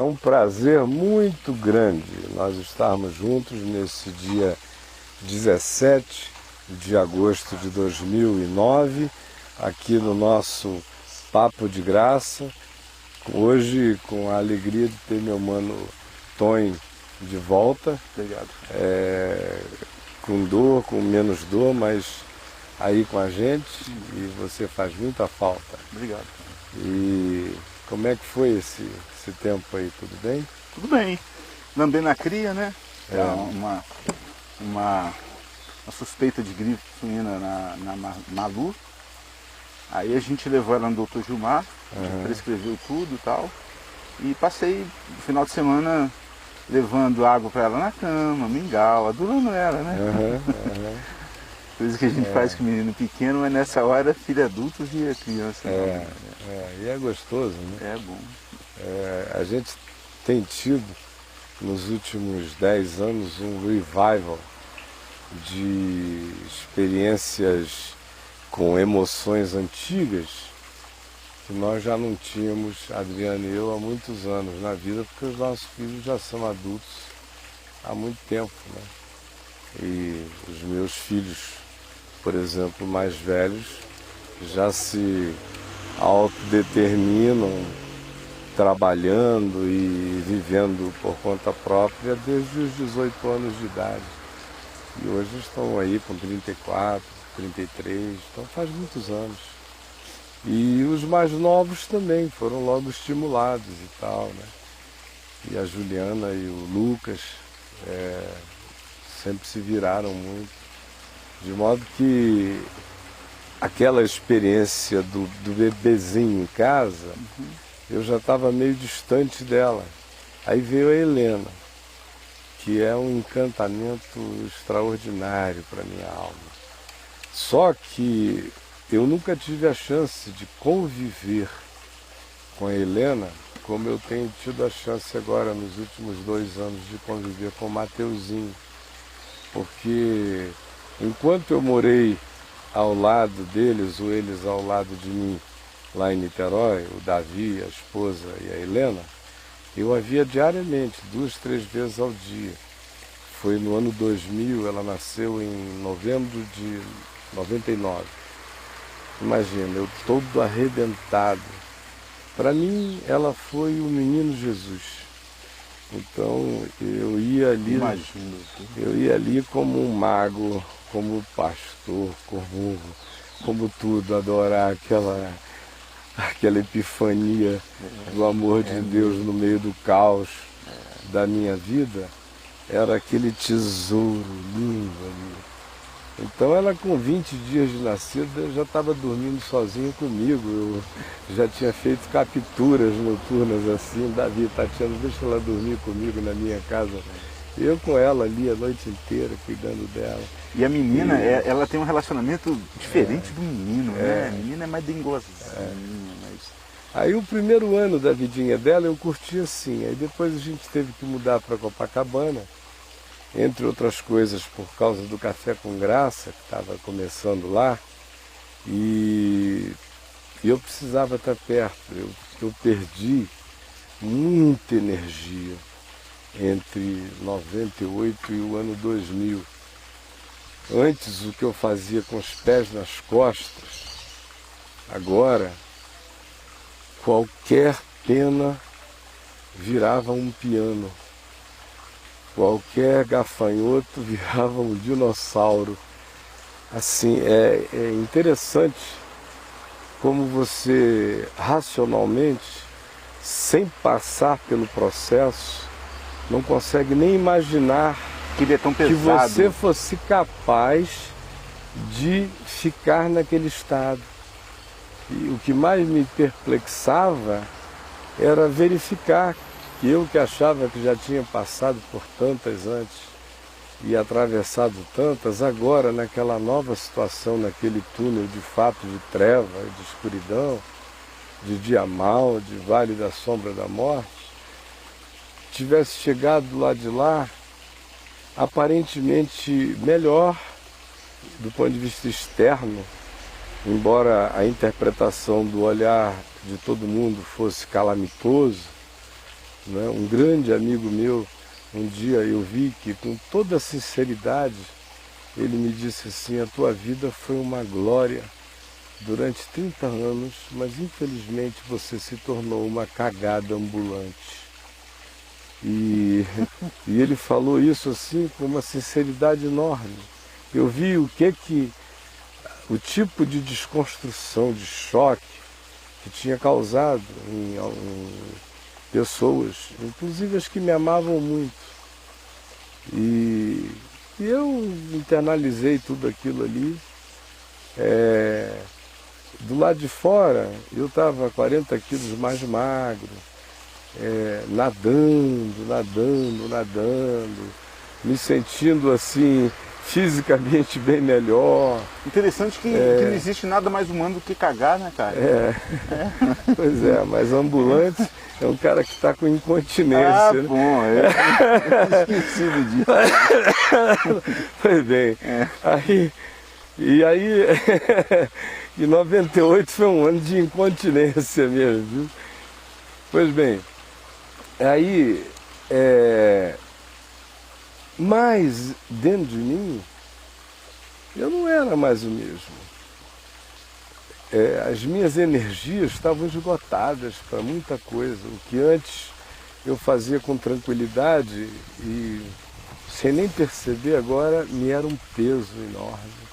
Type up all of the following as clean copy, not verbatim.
um prazer muito grande nós estarmos juntos nesse dia 17 de agosto de 2009, aqui no nosso Papo de Graça, hoje com a alegria de ter meu mano Tonho de volta. Obrigado. Com dor, com menos dor, mas aí com a gente, e você faz muita falta. Obrigado. E como é que foi esse tempo aí, tudo bem? Tudo bem. Andei na cria, né? Uma suspeita de gripe suína na Malu. Aí a gente levou ela no Dr. Gilmar, prescreveu tudo e tal. E passei o final de semana levando água para ela na cama, mingau, adorando ela, né? Coisa que a gente faz com o menino pequeno, mas nessa hora filho adulto e a criança. E é gostoso, né? É bom. A gente tem tido nos últimos 10 anos um revival de experiências com emoções antigas que nós já não tínhamos, Adriana e eu, há muitos anos na vida, porque os nossos filhos já são adultos há muito tempo, né? E os meus filhos, por exemplo, mais velhos, já se autodeterminam trabalhando e vivendo por conta própria desde os 18 anos de idade. E hoje estão aí com 34, 33, então faz muitos anos. E os mais novos também foram logo estimulados e tal, né? E a Juliana e o Lucas sempre se viraram muito. De modo que aquela experiência do bebezinho em casa, eu já estava meio distante dela. Aí veio a Helena, que é um encantamento extraordinário para minha alma. Só que eu nunca tive a chance de conviver com a Helena como eu tenho tido a chance agora nos últimos 2 anos de conviver com o Mateuzinho. Porque enquanto eu morei ao lado deles, ou eles ao lado de mim, lá em Niterói, o Davi, a esposa e a Helena, eu a via diariamente, 2, 3 vezes ao dia. Foi no ano 2000, ela nasceu em novembro de 99. Imagina, eu todo arrebentado. Para mim, ela foi o menino Jesus. Então, eu ia ali como um mago, como pastor, como tudo, adorar aquela epifania do amor de Deus no meio do caos da minha vida. Era aquele tesouro lindo ali. Então ela com 20 dias de nascida já estava dormindo sozinha comigo. Eu já tinha feito capturas noturnas assim, Davi, Tatiana, deixa ela dormir comigo na minha casa. Eu com ela ali a noite inteira, cuidando dela. E a menina, ela tem um relacionamento diferente do menino, né? A menina é mais dengosa. Aí o primeiro ano da vidinha dela eu curti assim. Aí depois a gente teve que mudar para Copacabana. Entre outras coisas, por causa do Café com Graça, que estava começando lá, e eu precisava estar perto. Eu perdi muita energia entre 98 e o ano 2000. Antes, o que eu fazia com os pés nas costas, agora, qualquer pena virava um piano. Qualquer gafanhoto virava um dinossauro. Assim, é interessante como você, racionalmente, sem passar pelo processo, não consegue nem imaginar que ele é tão pesado, que você fosse capaz de ficar naquele estado. E o que mais me perplexava era verificar que eu que achava que já tinha passado por tantas antes e atravessado tantas, agora naquela nova situação, naquele túnel de fato de treva, de escuridão, de dia mau, de vale da sombra da morte, tivesse chegado do lado de lá, aparentemente melhor do ponto de vista externo, embora a interpretação do olhar de todo mundo fosse calamitoso, né? Um grande amigo meu, um dia eu vi que com toda sinceridade, ele me disse assim, a tua vida foi uma glória durante 30 anos, mas infelizmente você se tornou uma cagada ambulante. E ele falou isso assim com uma sinceridade enorme. Eu vi o tipo de desconstrução, de choque que tinha causado em pessoas, inclusive as que me amavam muito. E eu internalizei tudo aquilo ali. Do lado de fora, eu estava 40 quilos mais magro, nadando, me sentindo assim, fisicamente bem melhor. Interessante que não existe nada mais humano do que cagar, né, cara? Pois é, mas ambulante é um cara que está com incontinência. Né? Bom, eu esquecido disso. Pois bem, aí, em 98 foi um ano de incontinência mesmo, viu? Pois bem, aí, mas dentro de mim, eu não era mais o mesmo. As minhas energias estavam esgotadas para muita coisa. O que antes eu fazia com tranquilidade e sem nem perceber, agora me era um peso enorme.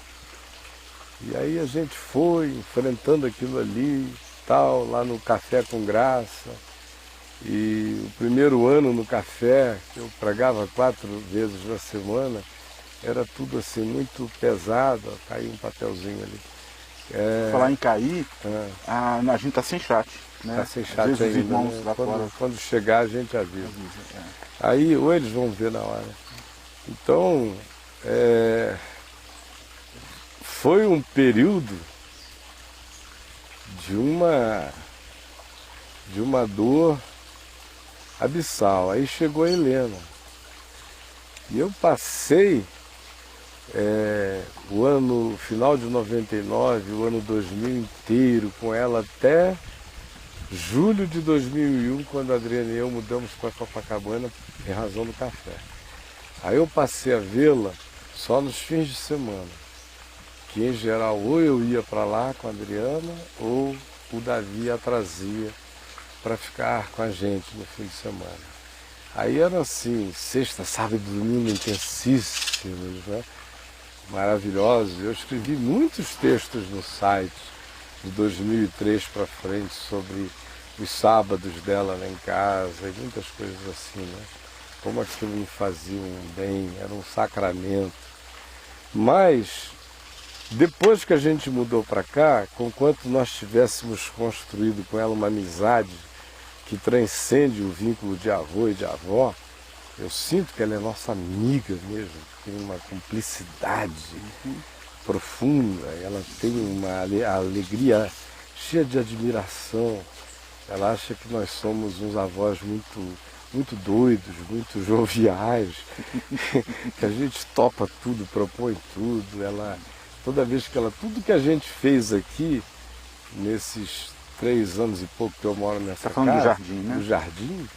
E aí a gente foi enfrentando aquilo ali, tal, lá no Café com Graça. E o primeiro ano no café, eu pregava 4 vezes na semana, era tudo assim muito pesado, caiu um papelzinho ali. Falar em cair, a gente tá sem chat. Né? Tá sem chat às vezes ainda, os irmãos né? lá fora. Quando chegar a gente avisa. Aí, ou eles vão ver na hora. Então, foi um período de uma dor abissal. Aí chegou a Helena. E eu passei o final de 99, o ano 2000 inteiro com ela até julho de 2001, quando a Adriana e eu mudamos para Copacabana em razão do café. Aí eu passei a vê-la só nos fins de semana, que em geral ou eu ia para lá com a Adriana ou o Davi a trazia para ficar com a gente no fim de semana. Aí era assim, sexta, sábado e domingo intensíssimos, né? Maravilhosos. Eu escrevi muitos textos no site de 2003 para frente sobre os sábados dela lá em casa e muitas coisas assim, né? Como aquilo me fazia um bem, era um sacramento. Mas depois que a gente mudou para cá, conquanto nós tivéssemos construído com ela uma amizade que transcende o vínculo de avô e de avó, eu sinto que ela é nossa amiga mesmo, tem uma cumplicidade profunda, ela tem uma alegria cheia de admiração, ela acha que nós somos uns avós muito doidos, muito joviais, que a gente topa tudo, propõe tudo, toda vez que tudo que a gente fez aqui, nesses 3 anos e pouco que eu moro nessa casa, do jardim, né? Do jardim,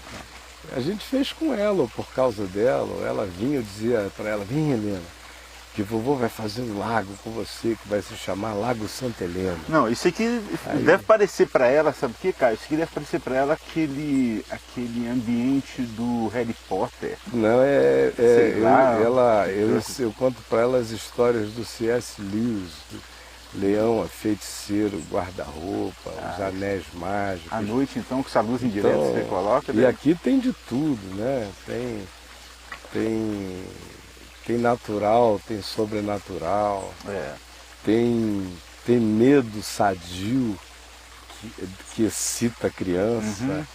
a gente fez com ela, ou por causa dela, ou ela vinha, eu dizia para ela, vem Helena, que vovô vai fazer um lago com você, que vai se chamar Lago Santa Helena. Não, isso aqui deve parecer para ela, sabe o que, Caio? Isso aqui deve parecer para ela aquele ambiente do Harry Potter. Não, eu conto para ela as histórias do C.S. Lewis, Leão, a Feiticeiro, Guarda-Roupa, os Anéis Mágicos. À noite, então, com essa luz indireta você coloca. E aqui tem de tudo, né? Tem natural, tem sobrenatural, tem medo sadio que excita a criança,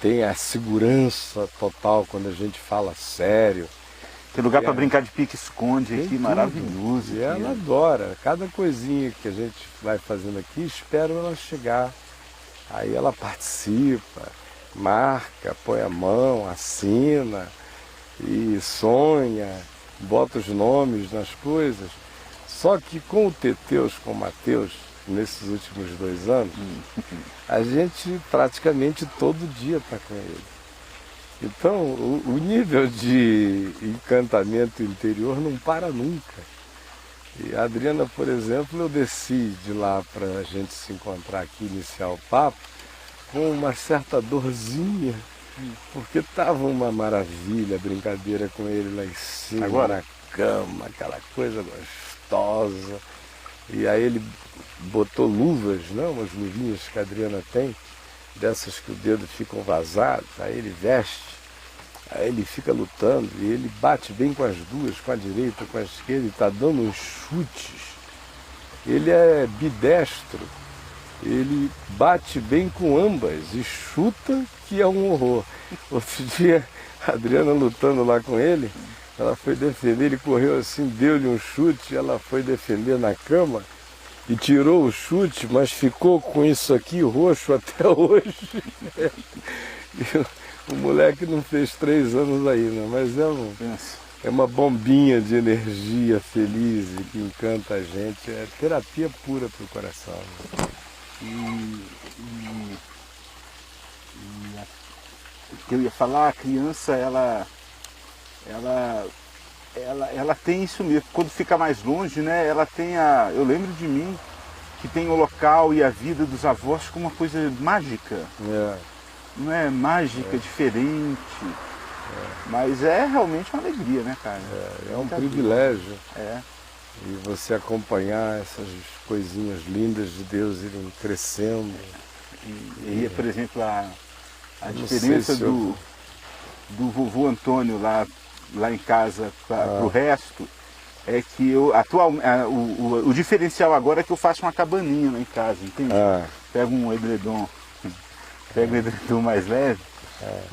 tem a segurança total quando a gente fala sério. Tem lugar para brincar de pique-esconde aqui, maravilhoso. E ela adora. Cada coisinha que a gente vai fazendo aqui, espero ela chegar. Aí ela participa, marca, põe a mão, assina e sonha, bota os nomes nas coisas. Só que com o Teteus, com o Mateus, nesses últimos 2 anos, a gente praticamente todo dia está com ele. Então, o nível de encantamento interior não para nunca. E a Adriana, por exemplo, eu desci de lá para a gente se encontrar aqui, iniciar o papo, com uma certa dorzinha, porque estava uma maravilha a brincadeira com ele lá em cima, Agora? na cama, aquela coisa gostosa. E aí ele botou luvas, não, umas luvinhas que a Adriana tem, dessas que o dedo ficam vazados, aí ele veste, aí ele fica lutando e ele bate bem com as duas, com a direita, com a esquerda, e está dando uns chutes. Ele é bidestro, ele bate bem com ambas e chuta, que é um horror. Outro dia, a Adriana lutando lá com ele, ela foi defender, ele correu assim, deu-lhe um chute, ela foi defender na cama e tirou o chute, mas ficou com isso aqui roxo até hoje. O moleque não fez 3 anos ainda, mas é uma bombinha de energia feliz e que encanta a gente. É terapia pura para o coração. O que eu ia falar, a criança, ela tem isso mesmo. Quando fica mais longe, né, ela tem eu lembro de mim que tem o local e a vida dos avós como uma coisa mágica. Não é mágica, diferente. Mas é realmente uma alegria, né, cara? É um privilégio. É. E você acompanhar essas coisinhas lindas de Deus irem crescendo. E por exemplo, a Não diferença sei se do vovô Antônio lá em casa para o resto é que o diferencial agora é que eu faço uma cabaninha lá em casa, entende? Pego um edredom, pego um edredom mais leve,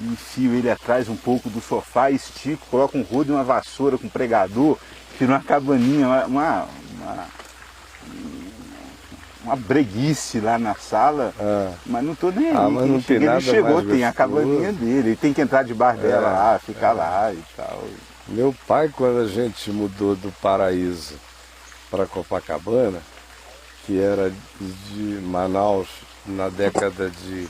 enfio ele atrás um pouco do sofá, estico, coloco um rodo e uma vassoura com pregador, tiro uma cabaninha, uma breguice lá na sala, mas não tô nem aí. Mas não tem nada ele chegou, mais tem a gostoso. cabaninha dele, ele tem que entrar debaixo dela lá, ficar lá e tal. Meu pai, quando a gente mudou do Paraíso para Copacabana, que era de Manaus na década de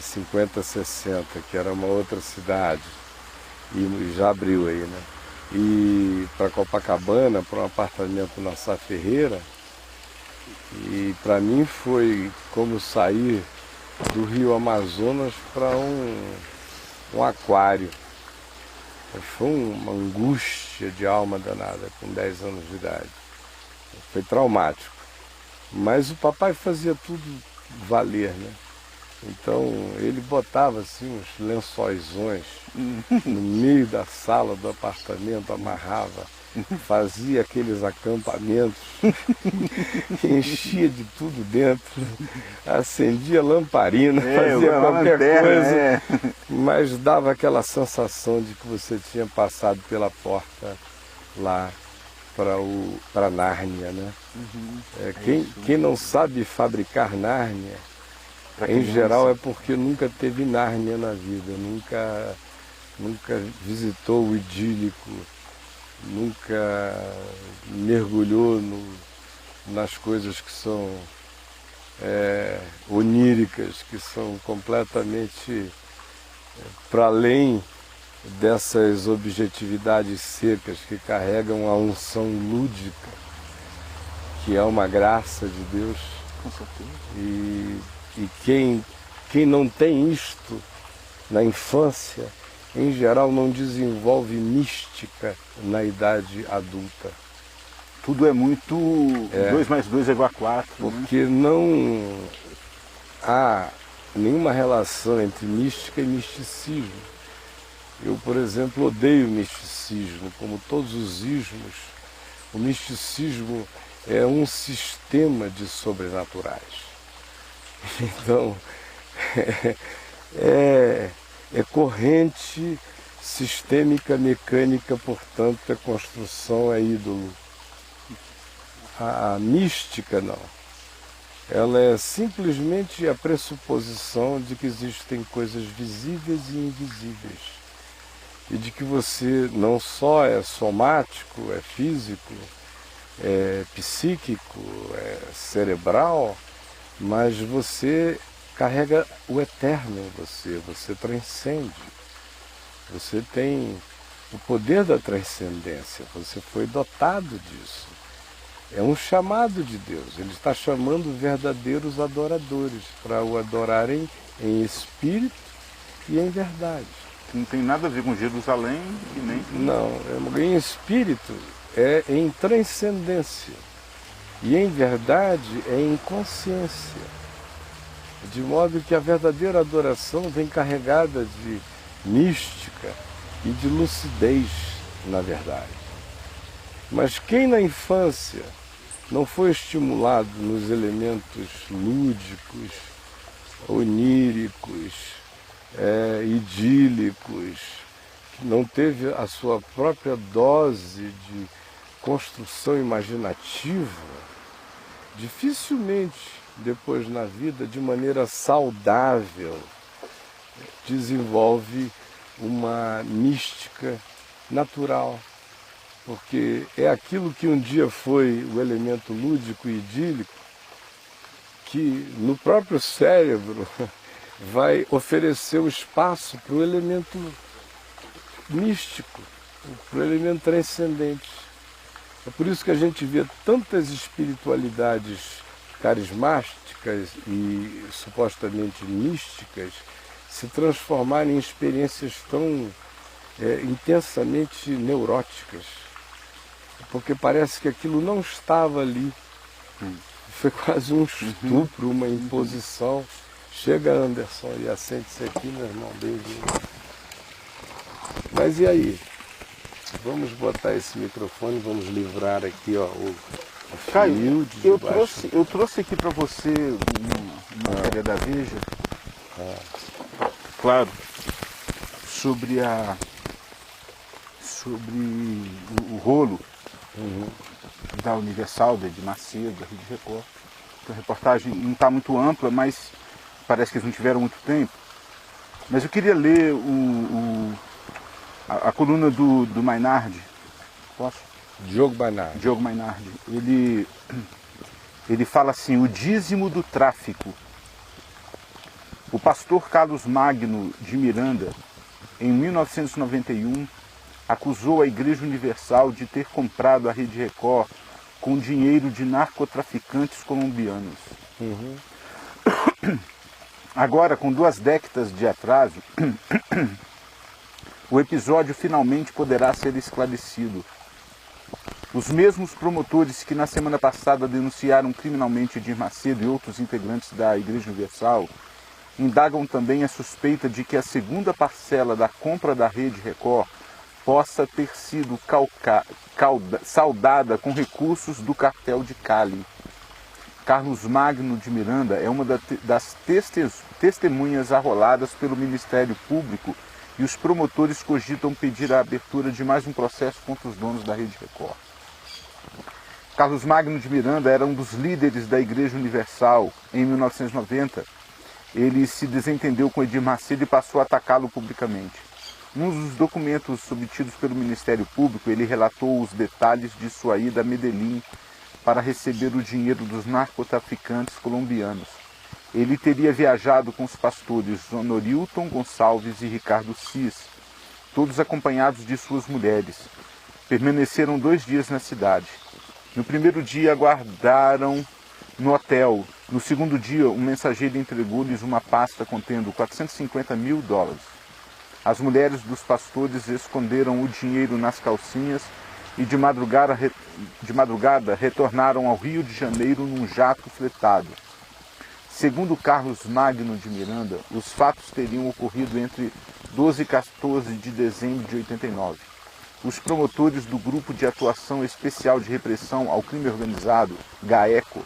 50, 60, que era uma outra cidade, e já abriu aí, né? E para Copacabana, para um apartamento na Sá Ferreira, e para mim foi como sair do Rio Amazonas para um aquário. Foi uma angústia de alma danada com 10 anos de idade. Foi traumático. Mas o papai fazia tudo valer, né? Então ele botava assim uns lençóisões no meio da sala do apartamento, amarrava, fazia aqueles acampamentos, enchia de tudo dentro, acendia lamparina, fazia qualquer coisa, mas dava aquela sensação de que você tinha passado pela porta lá para Nárnia, né? Quem não sabe fabricar Nárnia, em geral é porque nunca teve Nárnia na vida, nunca visitou o idílico, nunca mergulhou nas coisas que são oníricas, que são completamente para além dessas objetividades secas que carregam a unção lúdica, que é uma graça de Deus. Com certeza. E quem não tem isto na infância, em geral não desenvolve mística na idade adulta. Tudo é muito 2 mais 2 é igual a 4. Porque não há nenhuma relação entre mística e misticismo. Eu, por exemplo, odeio o misticismo, como todos os ismos. O misticismo é um sistema de sobrenaturais. Então, é corrente sistêmica mecânica, portanto, a construção é ídolo. A mística não. Ela é simplesmente a pressuposição de que existem coisas visíveis e invisíveis. E de que você não só é somático, é físico, é psíquico, é cerebral, mas você carrega o eterno em você, você transcende. Você tem o poder da transcendência, você foi dotado disso. É um chamado de Deus, ele está chamando verdadeiros adoradores para o adorarem em espírito e em verdade. Não tem nada a ver com Jerusalém e nem... Não, em espírito é em transcendência e em verdade é em consciência. De modo que a verdadeira adoração vem carregada de mística e de lucidez, na verdade. Mas quem na infância não foi estimulado nos elementos lúdicos, oníricos, idílicos, que não teve a sua própria dose de construção imaginativa, dificilmente depois na vida, de maneira saudável, desenvolve uma mística natural. Porque é aquilo que um dia foi o elemento lúdico e idílico, que no próprio cérebro vai oferecer o espaço para o elemento místico, para o elemento transcendente. É por isso que a gente vê tantas espiritualidades carismáticas e supostamente místicas se transformarem em experiências tão intensamente neuróticas. Porque parece que aquilo não estava ali. Foi quase um estupro, uma imposição. Chega, Anderson, e assente-se aqui, meu irmão, bem-vindo. Mas e aí? Vamos botar esse microfone, vamos livrar aqui ó, o fio Caio, de eu trouxe aqui para você uma matéria da Veja, claro, sobre o rolo da Universal, da Edir Macedo, da Rede Record. A reportagem não está muito ampla, mas parece que eles não tiveram muito tempo. Mas eu queria ler a coluna do Mainardi. Posso? Diogo Mainardi. Diogo Mainardi. Ele fala assim: o dízimo do tráfico. O pastor Carlos Magno de Miranda, em 1991, acusou a Igreja Universal de ter comprado a Rede Record com dinheiro de narcotraficantes colombianos. Agora, com 2 décadas de atraso, o episódio finalmente poderá ser esclarecido. Os mesmos promotores que na semana passada denunciaram criminalmente Edir Macedo e outros integrantes da Igreja Universal indagam também a suspeita de que a segunda parcela da compra da Rede Record possa ter sido saldada com recursos do cartel de Cali. Carlos Magno de Miranda é uma das testemunhas arroladas pelo Ministério Público e os promotores cogitam pedir a abertura de mais um processo contra os donos da Rede Record. Carlos Magno de Miranda era um dos líderes da Igreja Universal. Em 1990, ele se desentendeu com Edir Macedo e passou a atacá-lo publicamente. Num dos documentos obtidos pelo Ministério Público, ele relatou os detalhes de sua ida a Medellín para receber o dinheiro dos narcotraficantes colombianos. Ele teria viajado com os pastores Honorilton Gonçalves e Ricardo Cis, todos acompanhados de suas mulheres. Permaneceram 2 dias na cidade. No primeiro dia aguardaram no hotel. No segundo dia, um mensageiro entregou-lhes uma pasta contendo $450 mil. As mulheres dos pastores esconderam o dinheiro nas calcinhas e de madrugada retornaram ao Rio de Janeiro num jato fretado. Segundo Carlos Magno de Miranda, os fatos teriam ocorrido entre 12 e 14 de dezembro de 89. Os promotores do Grupo de Atuação Especial de Repressão ao Crime Organizado, GAECO,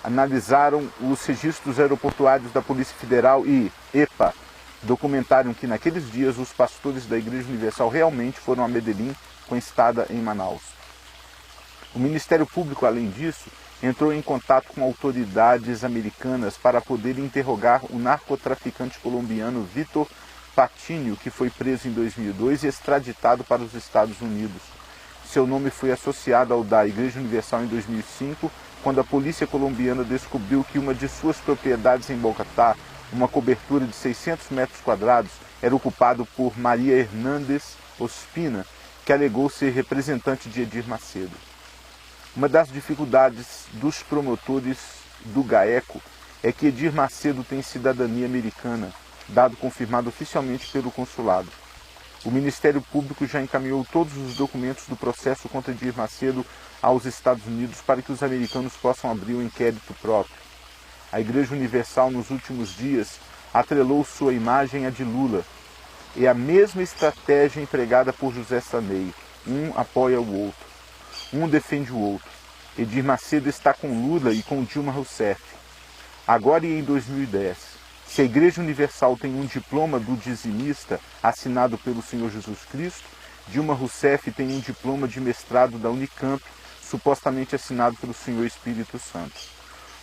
analisaram os registros aeroportuários da Polícia Federal e EPA, documentaram que naqueles dias os pastores da Igreja Universal realmente foram a Medellín com estada em Manaus. O Ministério Público, além disso, entrou em contato com autoridades americanas para poder interrogar o narcotraficante colombiano Vitor Patínio, que foi preso em 2002 e extraditado para os Estados Unidos. Seu nome foi associado ao da Igreja Universal em 2005, quando a polícia colombiana descobriu que uma de suas propriedades em Bogotá, uma cobertura de 600 metros quadrados, era ocupado por Maria Hernández Ospina, que alegou ser representante de Edir Macedo. Uma das dificuldades dos promotores do GAECO é que Edir Macedo tem cidadania americana, dado confirmado oficialmente pelo consulado. O Ministério Público já encaminhou todos os documentos do processo contra Edir Macedo aos Estados Unidos para que os americanos possam abrir um inquérito próprio. A Igreja Universal, nos últimos dias, atrelou sua imagem à de Lula. É a mesma estratégia empregada por José Sarney. Um apoia o outro. Um defende o outro. Edir Macedo está com Lula e com Dilma Rousseff. Agora e em 2010, se a Igreja Universal tem um diploma do dizimista assinado pelo Senhor Jesus Cristo, Dilma Rousseff tem um diploma de mestrado da Unicamp, supostamente assinado pelo Senhor Espírito Santo.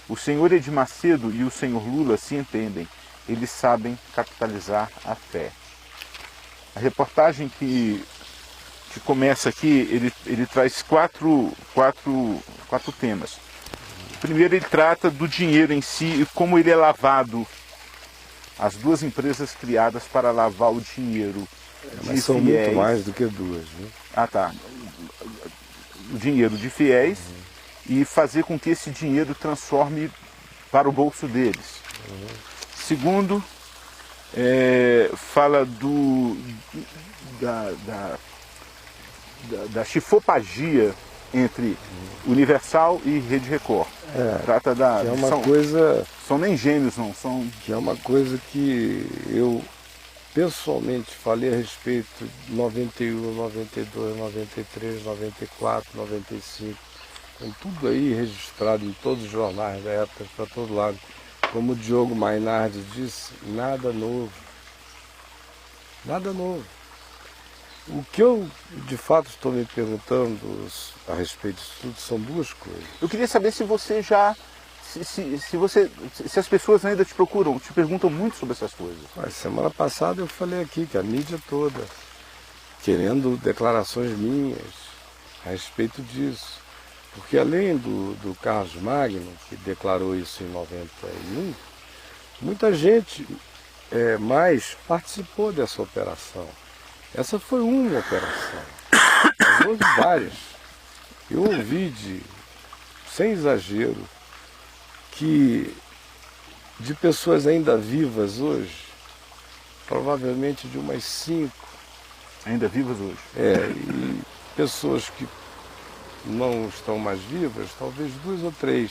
O senhor Edir Macedo e o senhor Lula se entendem. Eles sabem capitalizar a fé. A reportagem que começa aqui, ele traz quatro temas. Primeiro, ele trata do dinheiro em si e como ele é lavado. As duas empresas criadas para lavar o dinheiro de Mas são fiéis. muito mais do que duas, né? Ah, tá. O dinheiro de fiéis e fazer com que esse dinheiro transforme para o bolso deles. Segundo, fala da chifopagia entre Universal e Rede Record. Trata da... Que é uma coisa... São nem gêmeos, não. São... Que é uma coisa que eu pessoalmente falei a respeito de 91, 92, 93, 94, 95. Com tudo aí registrado em todos os jornais da época, para todo lado. Como o Diogo Mainardi disse, nada novo. Nada novo. O que eu, de fato, estou me perguntando a respeito disso tudo são duas coisas. Eu queria saber se você já... Se as pessoas ainda te procuram, te perguntam muito sobre essas coisas. Mas semana passada eu falei aqui que a mídia toda, querendo declarações minhas a respeito disso. Porque além do Carlos Magno, que declarou isso em 91, muita gente mais participou dessa operação. Essa foi uma operação, mas houve várias. Eu ouvi sem exagero, que de pessoas ainda vivas hoje, provavelmente de umas 5. Ainda vivas hoje? E pessoas que não estão mais vivas, talvez 2 ou 3.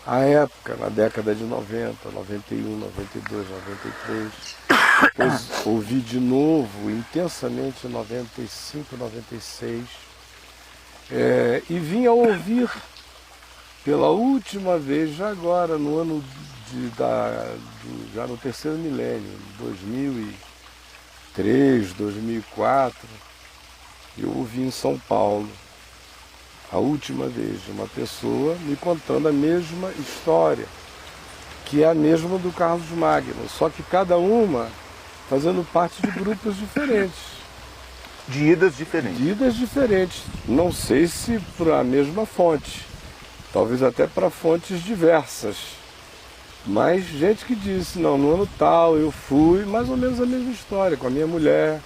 À época, na década de 90, 91, 92, 93, depois ouvi de novo, intensamente, em 95, 96, e vim a ouvir pela última vez, já agora, no ano já no terceiro milênio, 2003, 2004, eu ouvi em São Paulo, a última vez, uma pessoa me contando a mesma história, que é a mesma do Carlos Magno, só que cada uma fazendo parte de grupos diferentes. De idas diferentes. De idas diferentes. Não sei se para a mesma fonte, talvez até para fontes diversas. Mas gente que disse, não, no ano tal eu fui, mais ou menos a mesma história, com a minha mulher,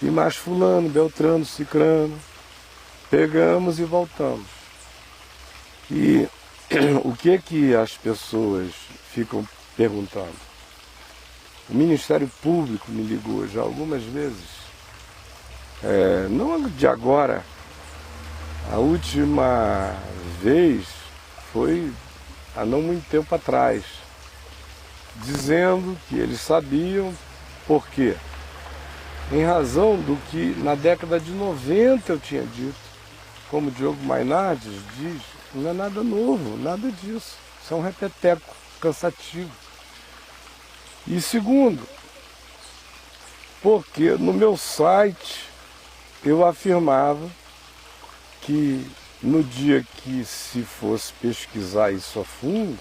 e mais fulano, beltrano, cicrano. Pegamos e voltamos. E o que as pessoas ficam perguntando? O Ministério Público me ligou já algumas vezes, não de agora, a última vez foi há não muito tempo atrás, dizendo que eles sabiam por quê. Em razão do que na década de 90 eu tinha dito, como o Diogo Mainardi diz, não é nada novo, nada disso. Isso é um repeteco cansativo. E segundo, porque no meu site eu afirmava que no dia que se fosse pesquisar isso a fundo,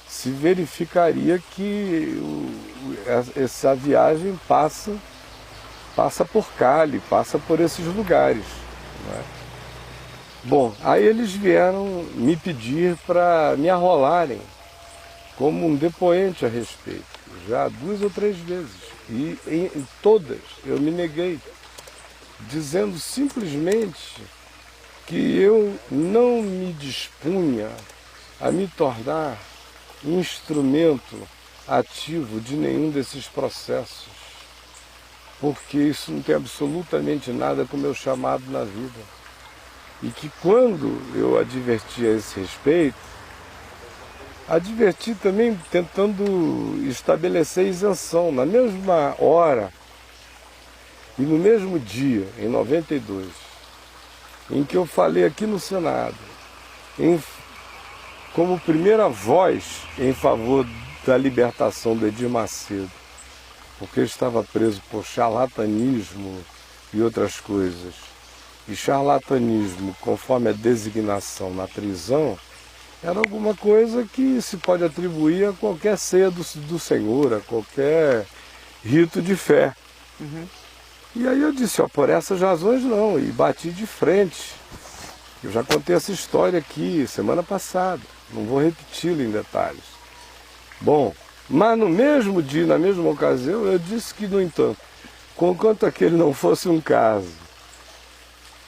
se verificaria que essa viagem passa por Cali, passa por esses lugares. Não é? Bom, aí eles vieram me pedir para me arrolarem como um depoente a respeito. já 2 ou 3 vezes. E em todas eu me neguei, dizendo simplesmente que eu não me dispunha a me tornar instrumento ativo de nenhum desses processos, porque isso não tem absolutamente nada com o meu chamado na vida. E que quando eu adverti a esse respeito, adverti também tentando estabelecer isenção. Na mesma hora e no mesmo dia, em 92, em que eu falei aqui no Senado, como primeira voz em favor da libertação do Edir Macedo, porque ele estava preso por charlatanismo e outras coisas. E charlatanismo, conforme a designação na prisão, era alguma coisa que se pode atribuir a qualquer ceia do Senhor, a qualquer rito de fé. E aí eu disse, ó, por essas razões não, e bati de frente. Eu já contei essa história aqui semana passada, não vou repeti-la em detalhes. Bom, mas no mesmo dia, na mesma ocasião, eu disse que, no entanto, conquanto aquele não fosse um caso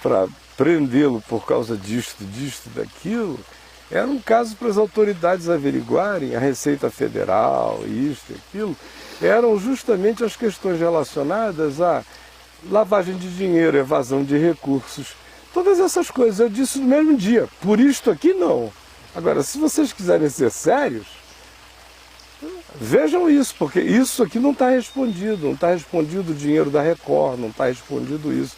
para prendê-lo por causa disto, daquilo, era um caso para as autoridades averiguarem, a Receita Federal, isto e aquilo, eram justamente as questões relacionadas a lavagem de dinheiro, evasão de recursos, todas essas coisas. Eu disse no mesmo dia, por isto aqui não. Agora, se vocês quiserem ser sérios, vejam isso, porque isso aqui não está respondido, não está respondido o dinheiro da Record, não está respondido isso.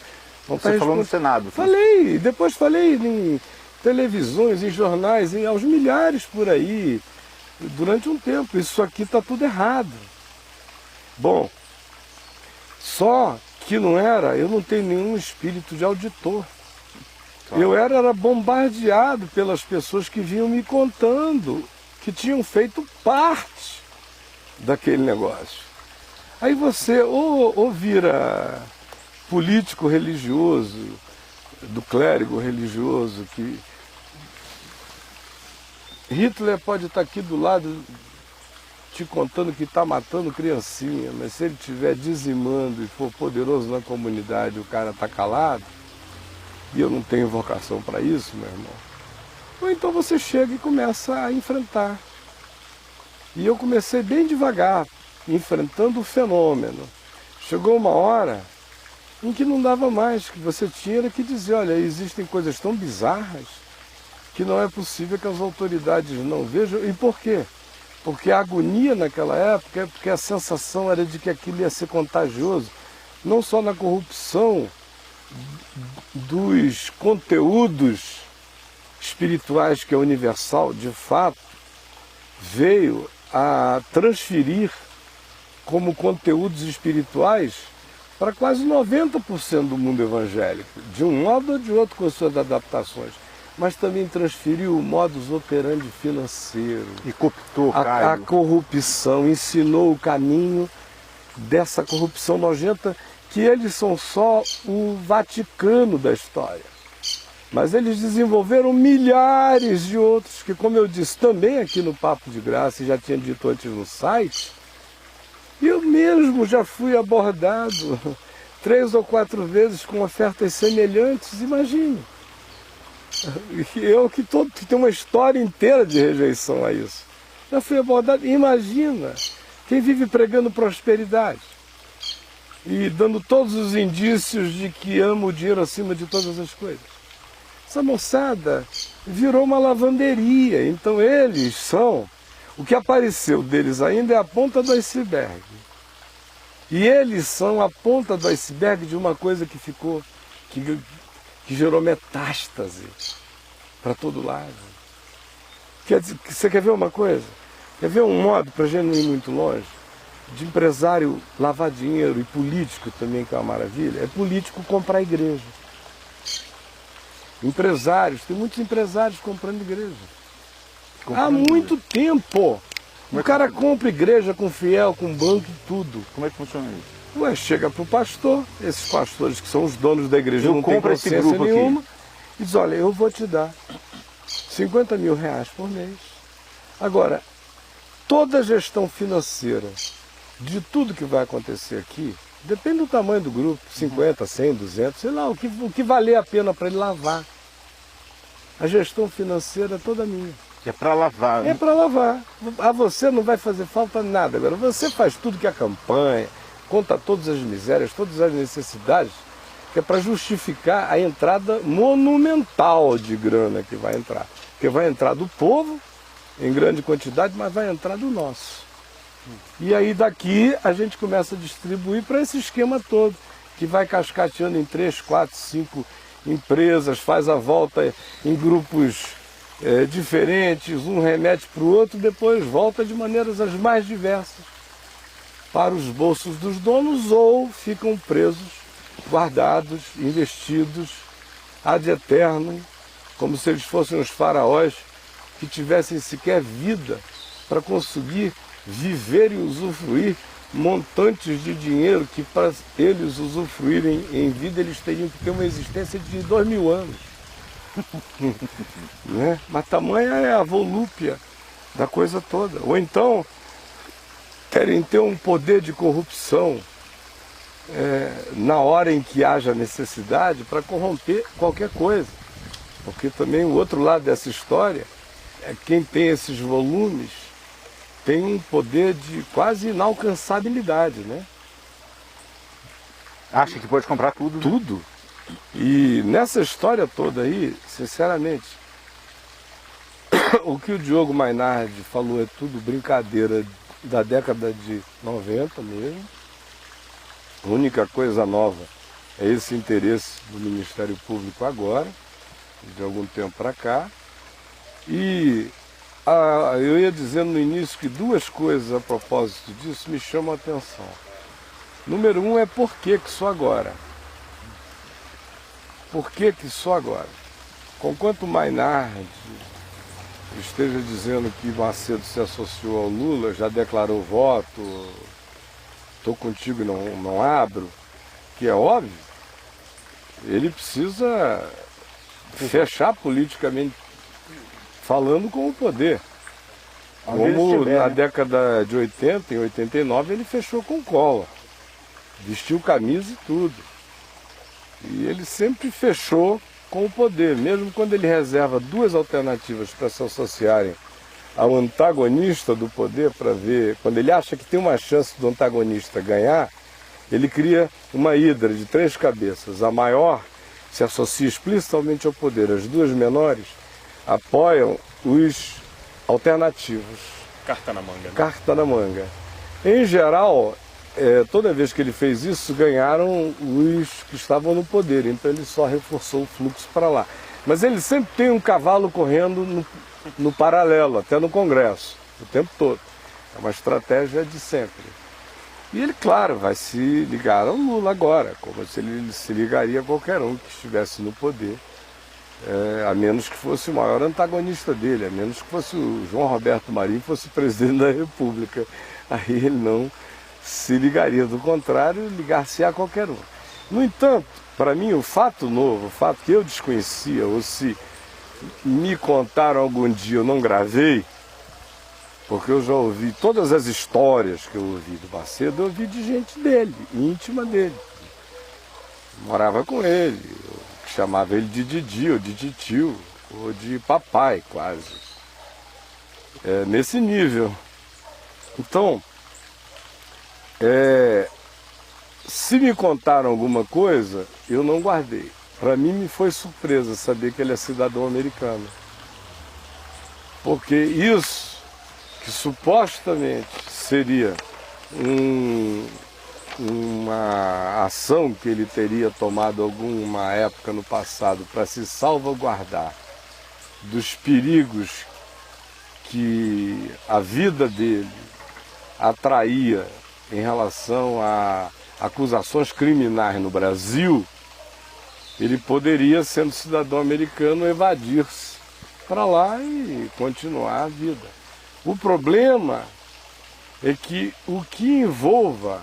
Não Você falou no Senado. Falei, depois falei em televisões, em jornais, aos milhares por aí, durante um tempo. Isso aqui está tudo errado. Bom, só que não era, eu não tenho nenhum espírito de auditor. Eu era bombardeado pelas pessoas que vinham me contando que tinham feito parte daquele negócio. Aí você ou vira político religioso, do clérigo religioso, que Hitler pode estar aqui do lado te contando que está matando criancinha, mas se ele estiver dizimando e for poderoso na comunidade, o cara está calado, e eu não tenho vocação para isso, meu irmão. Ou então você chega e começa a enfrentar. E eu comecei bem devagar, enfrentando o fenômeno. Chegou uma hora em que não dava mais, que você tinha que dizer, olha, existem coisas tão bizarras que não é possível que as autoridades não vejam. E por quê? Porque a agonia naquela época é porque a sensação era de que aquilo ia ser contagioso, não só na corrupção dos conteúdos espirituais, que é universal, de fato, veio a transferir como conteúdos espirituais para quase 90% do mundo evangélico, de um modo ou de outro com suas adaptações, mas também transferiu o modus operandi financeiro. E cooptou a corrupção, ensinou o caminho dessa corrupção nojenta, que eles são só o Vaticano da história. Mas eles desenvolveram milhares de outros, que, como eu disse também aqui no Papo de Graça, e já tinha dito antes no site, eu mesmo já fui abordado 3 ou 4 vezes com ofertas semelhantes, imagine. Eu que tenho uma história inteira de rejeição a isso. Já fui abordado, imagina, quem vive pregando prosperidade e dando todos os indícios de que ama o dinheiro acima de todas as coisas. Essa moçada virou uma lavanderia, então eles são, o que apareceu deles ainda é a ponta do iceberg. E eles são a ponta do iceberg de uma coisa que ficou, que gerou metástase para todo lado. Você quer ver uma coisa? Quer ver um modo, para a gente não ir muito longe, de empresário lavar dinheiro, e político também, que é uma maravilha? É político comprar igreja. Empresários, tem muitos empresários comprando igreja. Há muito tempo. O cara compra igreja com fiel, com banco e tudo. Como é que funciona isso? Ué, chega para o pastor, esses pastores que são os donos da igreja, não tem consciência nenhuma, aqui, e diz, olha, eu vou te dar 50 mil reais por mês. Agora, toda a gestão financeira de tudo que vai acontecer aqui, depende do tamanho do grupo, 50, 100, 200, sei lá, o que valer a pena para ele lavar. A gestão financeira é toda minha. É para lavar. É para lavar. A você não vai fazer falta nada. Agora, você faz tudo que a campanha, conta todas as misérias, todas as necessidades, que é para justificar a entrada monumental de grana que vai entrar. Porque vai entrar do povo, em grande quantidade, mas vai entrar do nosso. E aí daqui a gente começa a distribuir para esse esquema todo, que vai cascateando em 3, 4, 5 empresas, faz a volta em grupos diferentes, um remete para o outro, depois volta de maneiras as mais diversas para os bolsos dos donos ou ficam presos, guardados, investidos ad eternum, como se eles fossem os faraós que tivessem sequer vida para conseguir viver e usufruir montantes de dinheiro que para eles usufruírem em vida eles teriam que ter uma existência de 2000 anos. Né? Mas tamanha é a volúpia da coisa toda. Ou então querem ter um poder de corrupção na hora em que haja necessidade para corromper qualquer coisa. Porque também o outro lado dessa história é quem tem esses volumes tem um poder de quase inalcançabilidade, né? Acha que pode comprar tudo? Né? Tudo. E nessa história toda aí, sinceramente, o que o Diogo Mainardi falou é tudo brincadeira da década de 90 mesmo. A única coisa nova é esse interesse do Ministério Público agora, de algum tempo para cá. E eu ia dizendo no início que duas coisas a propósito disso me chamam a atenção. Número um é por que só agora? Por que só agora? Conquanto Mainardi esteja dizendo que Macedo se associou ao Lula, já declarou voto, estou contigo e não abro, que é óbvio, ele precisa fechar politicamente falando com o poder. Como na década de 80, em 89, ele fechou com cola. Vestiu camisa e tudo. E ele sempre fechou com o poder, mesmo quando ele reserva duas alternativas para se associarem ao antagonista do poder, para ver, quando ele acha que tem uma chance do antagonista ganhar, ele cria uma hidra de 3 cabeças. A maior se associa explicitamente ao poder, as duas menores apoiam os alternativos. Carta na manga. Né? Carta na manga. Em geral, toda vez que ele fez isso, ganharam os que estavam no poder, então ele só reforçou o fluxo para lá. Mas ele sempre tem um cavalo correndo no paralelo, até no Congresso, o tempo todo. É uma estratégia de sempre. E ele, claro, vai se ligar ao Lula agora, como se ele se ligaria a qualquer um que estivesse no poder. A menos que fosse o maior antagonista dele, a menos que fosse o João Roberto Marinho, fosse presidente da República. Aí ele não se ligaria, do contrário, ligar-se a qualquer um. No entanto, para mim, o fato novo, o fato que eu desconhecia, ou se me contaram algum dia eu não gravei, porque eu já ouvi todas as histórias que eu ouvi do Macedo, eu ouvi de gente dele, íntima dele. Morava com ele, chamava ele de Didi, ou de titio, ou de papai, quase. Nesse nível. Então, se me contaram alguma coisa, eu não guardei. Para mim me foi surpresa saber que ele é cidadão americano. Porque isso, que supostamente seria uma ação que ele teria tomado alguma época no passado para se salvaguardar dos perigos que a vida dele atraía em relação a acusações criminais no Brasil, ele poderia, sendo cidadão americano, evadir-se para lá e continuar a vida. O problema é que o que envolva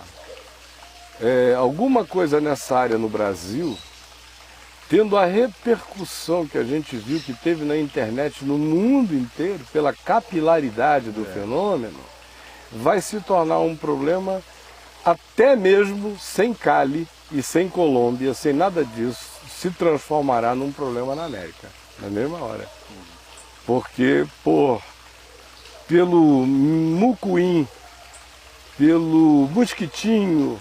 alguma coisa nessa área no Brasil, tendo a repercussão que a gente viu que teve na internet no mundo inteiro, pela capilaridade do fenômeno, vai se tornar um problema até mesmo sem Cali e sem Colômbia, sem nada disso, se transformará num problema na América, na mesma hora. Porque pelo mucuim, pelo mosquitinho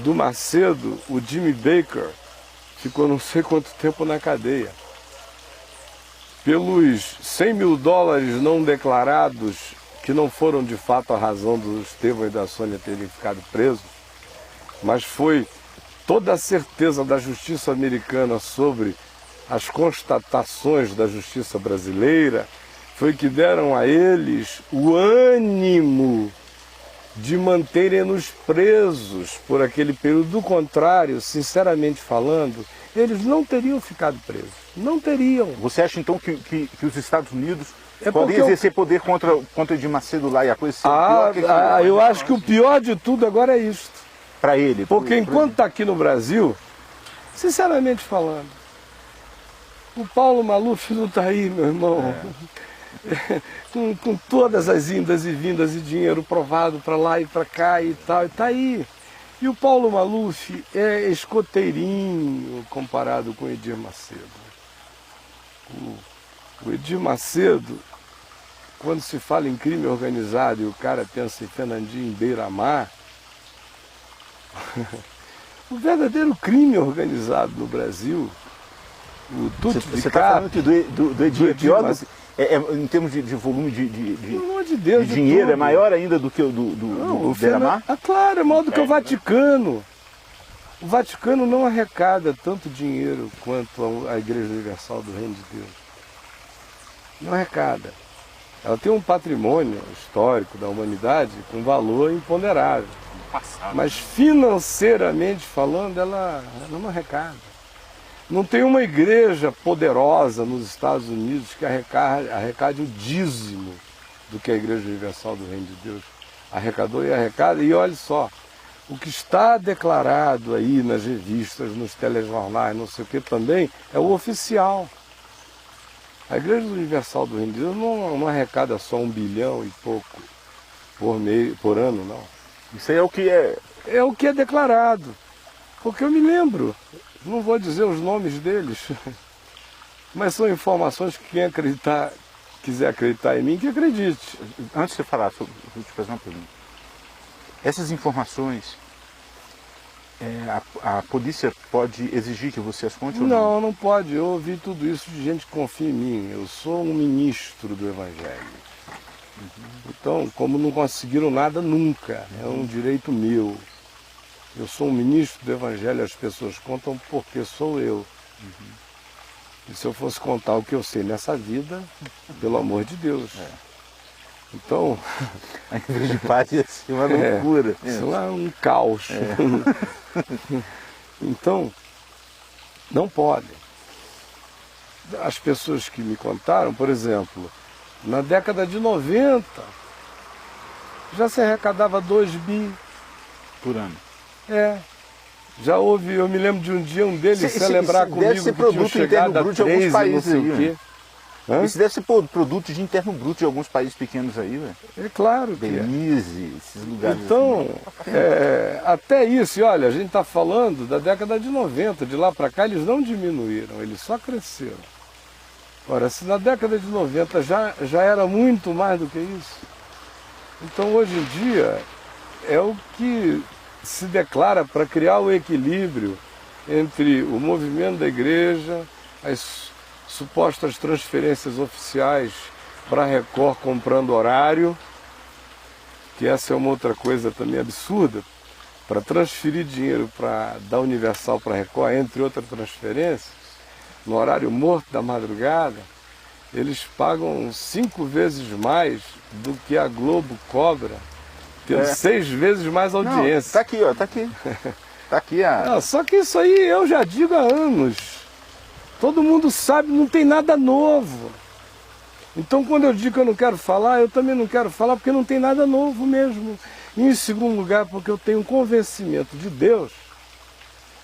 do Macedo, o Jimmy Baker ficou não sei quanto tempo na cadeia. Pelos 100 mil dólares não declarados, que não foram de fato a razão do Estevão e da Sônia terem ficado presos, mas foi toda a certeza da justiça americana sobre as constatações da justiça brasileira, foi que deram a eles o ânimo de manterem-nos presos por aquele período. Do contrário, sinceramente falando, eles não teriam ficado presos. Não teriam. Você acha então que os Estados Unidos podem exercer poder contra de Macedo lá e a coisa ser pior que eu acho que o pior de tudo agora é isso. Para ele. Porque enquanto está aqui no Brasil, sinceramente falando, o Paulo Maluf não está aí, meu irmão. Com todas as indas e vindas e dinheiro provado para lá e para cá e tal, está aí. E o Paulo Maluf é escoteirinho comparado com o Edir Macedo. O Edir Macedo, quando se fala em crime organizado e o cara pensa em Fernandinho em Beira-Mar, o verdadeiro crime organizado no Brasil, o tudo Você está falando que do Edir é pior em termos de volume de dinheiro, é maior ainda do que o do Beira-Mar? Claro, é maior do que o Vaticano. O Vaticano não arrecada tanto dinheiro quanto a Igreja Universal do Reino de Deus. Não arrecada. Ela tem um patrimônio histórico da humanidade com valor imponderável. Mas financeiramente falando, ela não arrecada. Não tem uma igreja poderosa nos Estados Unidos que arrecade o dízimo do que a Igreja Universal do Reino de Deus arrecadou e arrecada. E olha só, o que está declarado aí nas revistas, nos telejornais, não sei o que também, é o oficial. A Igreja Universal do Reino de Deus não arrecada só 1 bilhão e pouco por ano, não. Isso aí é o que é... É o que é declarado. Porque eu me lembro, não vou dizer os nomes deles, mas são informações que quem quiser acreditar em mim, que acredite. Antes de você falar, eu vou te fazer uma pergunta. Essas informações, a polícia pode exigir que você as conte ou não? Não pode. Eu ouvi tudo isso de gente que confia em mim. Eu sou um ministro do Evangelho. Então, como não conseguiram nada nunca, é um direito meu. Eu sou um ministro do Evangelho, as pessoas contam porque sou eu. E se eu fosse contar o que eu sei nessa vida, pelo amor de Deus. Então... A igreja de paz ia ser uma loucura. Isso é um caos. Então, não pode. As pessoas que me contaram, por exemplo, na década de 90, já se arrecadava 2 bi por ano. Já houve, eu me lembro de um dia um deles celebrar comigo deve ser que tinha chegado a 3 de alguns países não sei o quê. Isso deve ser produto de interno bruto de alguns países pequenos aí, velho. É claro que Belize, esses lugares. Então, assim. até isso, e olha, a gente está falando da década de 90, de lá para cá eles não diminuíram, eles só cresceram. Ora, se na década de 90 já era muito mais do que isso, então hoje em dia é o que se declara para criar o equilíbrio entre o movimento da igreja, as supostas transferências oficiais para a Record comprando horário, que essa é uma outra coisa também absurda, para transferir dinheiro da Universal para a Record, entre outras transferências, no horário morto da madrugada, eles pagam 5 vezes mais do que a Globo cobra, tendo 6 vezes mais audiência. Está aqui, ó, está aqui. Tá aqui a... Não, só que isso aí eu já digo há anos. Todo mundo sabe, não tem nada novo. Então quando eu digo que eu não quero falar, eu também não quero falar porque não tem nada novo mesmo. E em segundo lugar, porque eu tenho um convencimento de Deus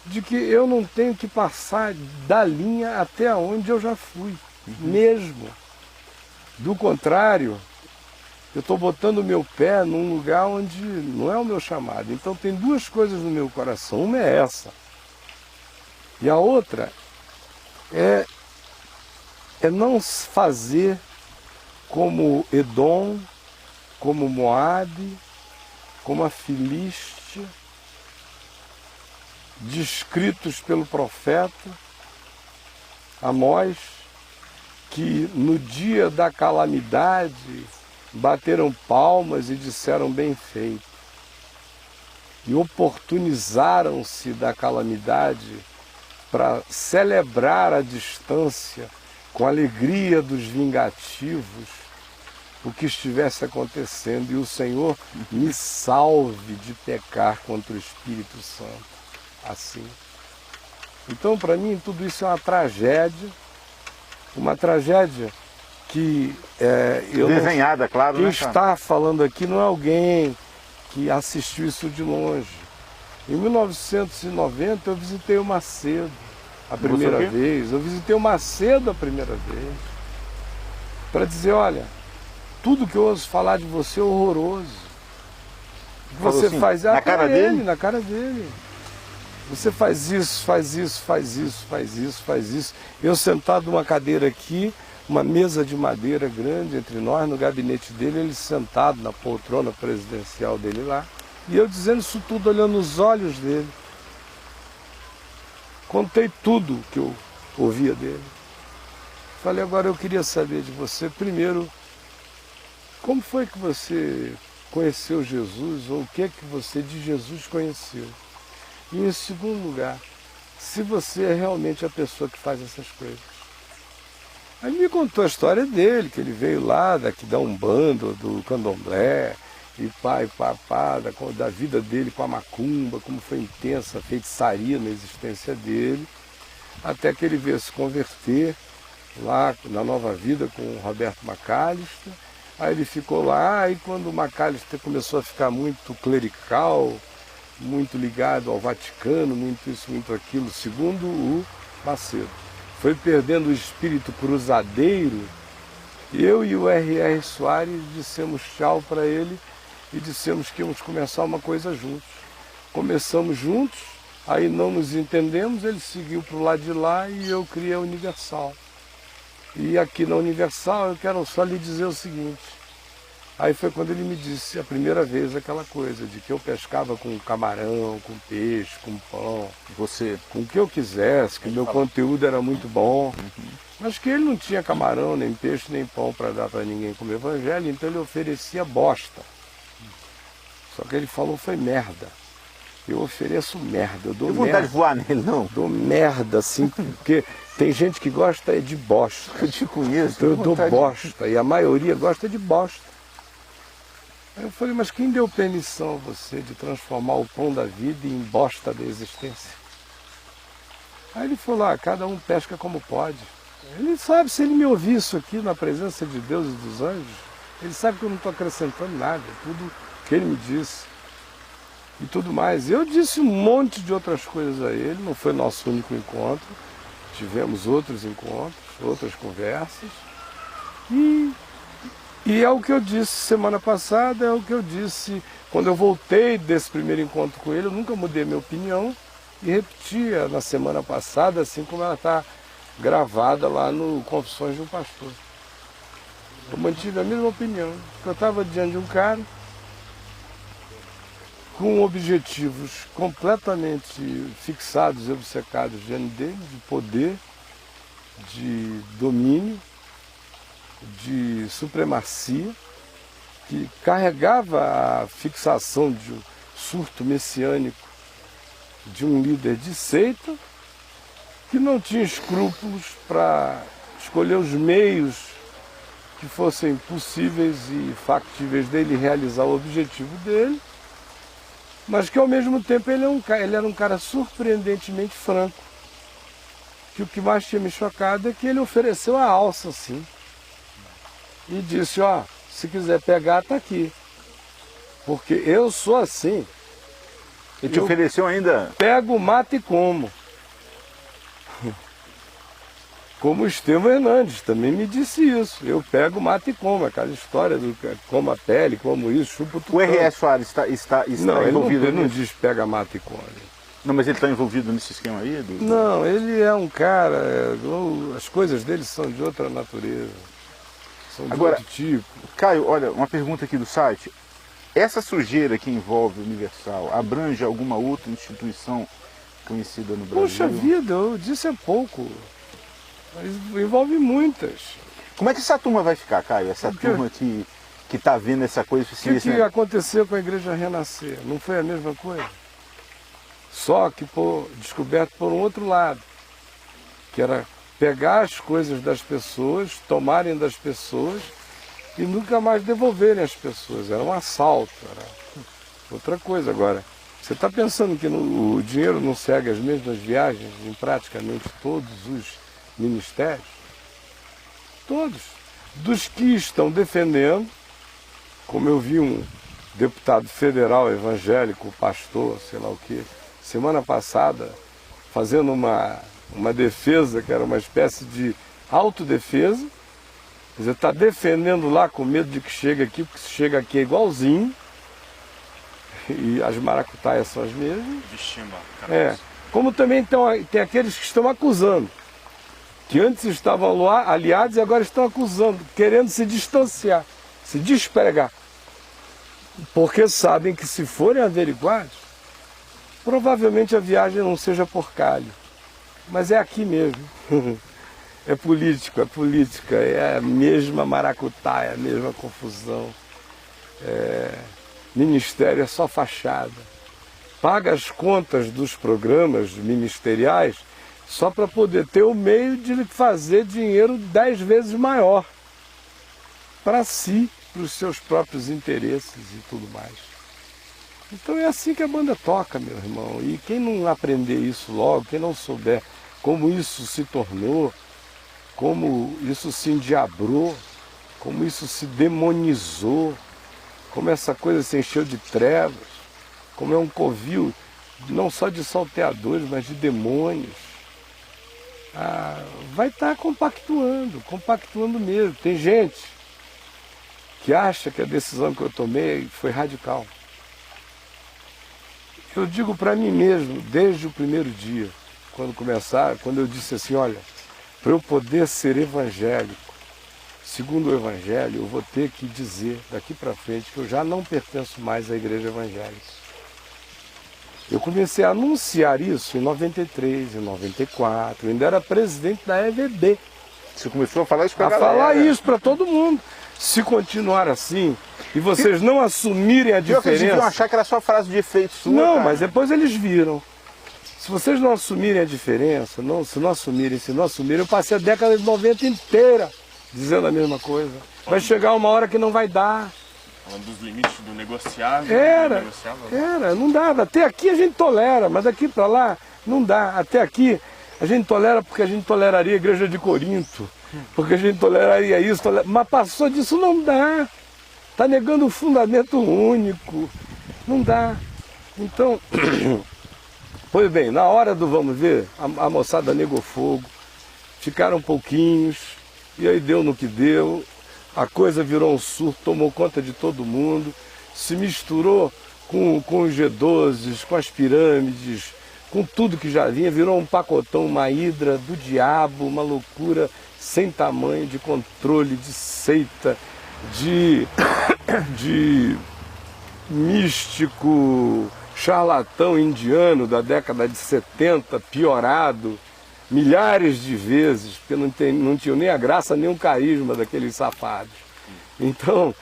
de que eu não tenho que passar da linha até onde eu já fui, mesmo. Do contrário, eu estou botando o meu pé num lugar onde não é o meu chamado. Então tem duas coisas no meu coração. Uma é essa. E a outra é não fazer como Edom, como Moabe, como a Filístia, descritos pelo profeta Amós, que no dia da calamidade bateram palmas e disseram bem feito. E oportunizaram-se da calamidade para celebrar à distância, com a alegria dos vingativos, o que estivesse acontecendo. E o Senhor me salve de pecar contra o Espírito Santo. Assim. Então, para mim, tudo isso é uma tragédia que desenhada, não, claro, quem né, está falando aqui não é alguém que assistiu isso de longe. Em 1990 eu visitei o Macedo a primeira vez, eu visitei o Macedo a primeira vez, para dizer, olha, tudo que eu ouço falar de você é horroroso. Você assim, faz na cara dele? Na cara dele. Você faz isso, faz isso, faz isso, faz isso, faz isso. Eu sentado numa cadeira aqui, uma mesa de madeira grande entre nós, no gabinete dele, ele sentado na poltrona presidencial dele lá, e eu dizendo isso tudo, olhando nos olhos dele. Contei tudo que eu ouvia dele. Falei, agora eu queria saber de você, primeiro, como foi que você conheceu Jesus, ou o que é que você de Jesus conheceu? E em segundo lugar, se você é realmente a pessoa que faz essas coisas. Aí ele me contou a história dele, que ele veio lá daqui da Umbanda, do Candomblé, e pá, da vida dele com a macumba, como foi intensa a feitiçaria na existência dele, até que ele veio se converter lá na Nova Vida com o Roberto Macalister. Aí ele ficou lá, e quando o Macalister começou a ficar muito clerical, muito ligado ao Vaticano, muito isso, muito aquilo, segundo o Macedo, foi perdendo o espírito cruzadeiro. Eu e o R.R. Soares dissemos tchau para ele e dissemos que íamos começar uma coisa juntos. Começamos juntos, aí não nos entendemos, ele seguiu para o lado de lá e eu criei a Universal. E aqui na Universal eu quero só lhe dizer o seguinte. Aí foi quando ele me disse a primeira vez aquela coisa de que eu pescava com camarão, com peixe, com pão, com o que eu quisesse, que o meu conteúdo era muito bom, mas que ele não tinha camarão, nem peixe, nem pão para dar para ninguém comer evangelho, então ele oferecia bosta. Só que ele falou foi merda. Eu ofereço merda, eu dou merda. Não vontade de voar nele, não? Dou merda, assim, porque tem gente que gosta de bosta. Eu te conheço. Então eu dou bosta, e a maioria gosta de bosta. Aí eu falei, mas quem deu permissão a você de transformar o pão da vida em bosta da existência? Aí ele falou, cada um pesca como pode. Ele sabe, se ele me ouvir isso aqui na presença de Deus e dos anjos, ele sabe que eu não estou acrescentando nada, tudo que ele me disse. E tudo mais. Eu disse um monte de outras coisas a ele, não foi nosso único encontro, tivemos outros encontros, outras conversas, e é o que eu disse semana passada, é o que eu disse quando eu voltei desse primeiro encontro com ele, eu nunca mudei minha opinião e repetia na semana passada, assim como ela está gravada lá no Confissões de um Pastor. Eu mantive a mesma opinião, porque eu estava diante de um cara com objetivos completamente fixados e obcecados diante dele, de poder, de domínio, de supremacia, que carregava a fixação de um surto messiânico de um líder de seita, que não tinha escrúpulos para escolher os meios que fossem possíveis e factíveis dele realizar o objetivo dele, mas que ao mesmo tempo ele era um cara surpreendentemente franco. Que o que mais tinha me chocado é que ele ofereceu a alça, assim. E disse, se quiser pegar, tá aqui. Porque eu sou assim. Ele te ofereceu ainda? Pego, mato e como. Como o Estevão Hernandes também me disse isso. Eu pego, mato e como. Aquela história do como a pele, como isso, chupo tudo. O R.S. Soares está não, envolvido ele não nisso? diz pega, mata e come. Não, mas ele está envolvido nesse esquema aí? Não, ele é um cara, as coisas dele são de outra natureza. São de outro tipo. Caio, olha, uma pergunta aqui do site. Essa sujeira que envolve o Universal abrange alguma outra instituição conhecida no Brasil? Poxa vida, eu disse há pouco. Mas envolve muitas. Como é que essa turma vai ficar, Caio? Essa turma que está vendo essa coisa... O que aconteceu com a Igreja Renascer? Não foi a mesma coisa? Só que descoberto por um outro lado, que era pegar as coisas das pessoas, tomarem das pessoas e nunca mais devolverem às pessoas. Era um assalto, era outra coisa. Agora, você está pensando que o dinheiro não segue as mesmas viagens em praticamente todos os ministérios? Todos. Dos que estão defendendo, como eu vi um deputado federal evangélico, pastor, sei lá o quê, semana passada, fazendo uma defesa que era uma espécie de autodefesa. Quer dizer, está defendendo lá com medo de que chegue aqui, porque se chega aqui é igualzinho. E as maracutaias são as mesmas. Como também tem aqueles que estão acusando, que antes estavam aliados e agora estão acusando, querendo se distanciar, se despregar. Porque sabem que se forem averiguados, provavelmente a viagem não seja por calho, mas é aqui mesmo. É política, é a mesma maracutaia, a mesma confusão. Ministério é só fachada. Paga as contas dos programas ministeriais só para poder ter o meio de fazer dinheiro 10 vezes maior para si, para os seus próprios interesses e tudo mais. Então é assim que a banda toca, meu irmão. E quem não aprender isso logo, quem não souber como isso se tornou, como isso se endiabrou, como isso se demonizou, como essa coisa se encheu de trevas, como é um covil não só de salteadores, mas de demônios, vai estar compactuando mesmo. Tem gente que acha que a decisão que eu tomei foi radical. Eu digo para mim mesmo, desde o primeiro dia, quando eu disse assim, olha, para eu poder ser evangélico, segundo o Evangelho, eu vou ter que dizer daqui para frente que eu já não pertenço mais à igreja evangélica. Eu comecei a anunciar isso em 93, em 94, eu ainda era presidente da EVB. Você começou a falar isso para a galera? A falar isso para todo mundo. Se continuar assim, e vocês não assumirem a diferença... Eles deviam achar que era só frase de efeito sua, Não, cara. Mas depois eles viram. Se vocês não assumirem a diferença, se não assumirem, eu passei a década de 90 inteira dizendo a mesma coisa. Vai chegar uma hora que não vai dar. Falando dos limites do negociável. Não dava. Até aqui a gente tolera, mas daqui para lá não dá. Até aqui a gente tolera porque a gente toleraria a igreja de Corinto, porque a gente toleraria isso, mas passou disso, não dá. Está negando o fundamento único, não dá. Então, pois bem, na hora do vamos ver, a moçada negou fogo, ficaram pouquinhos, e aí deu no que deu, a coisa virou um surto, tomou conta de todo mundo, se misturou com os G12, com as pirâmides, com tudo que já vinha, virou um pacotão, uma hidra do diabo, uma loucura sem tamanho, de controle, de seita, de místico, charlatão indiano da década de 70, piorado milhares de vezes, porque não tinham nem a graça nem o carisma daqueles safados. Então,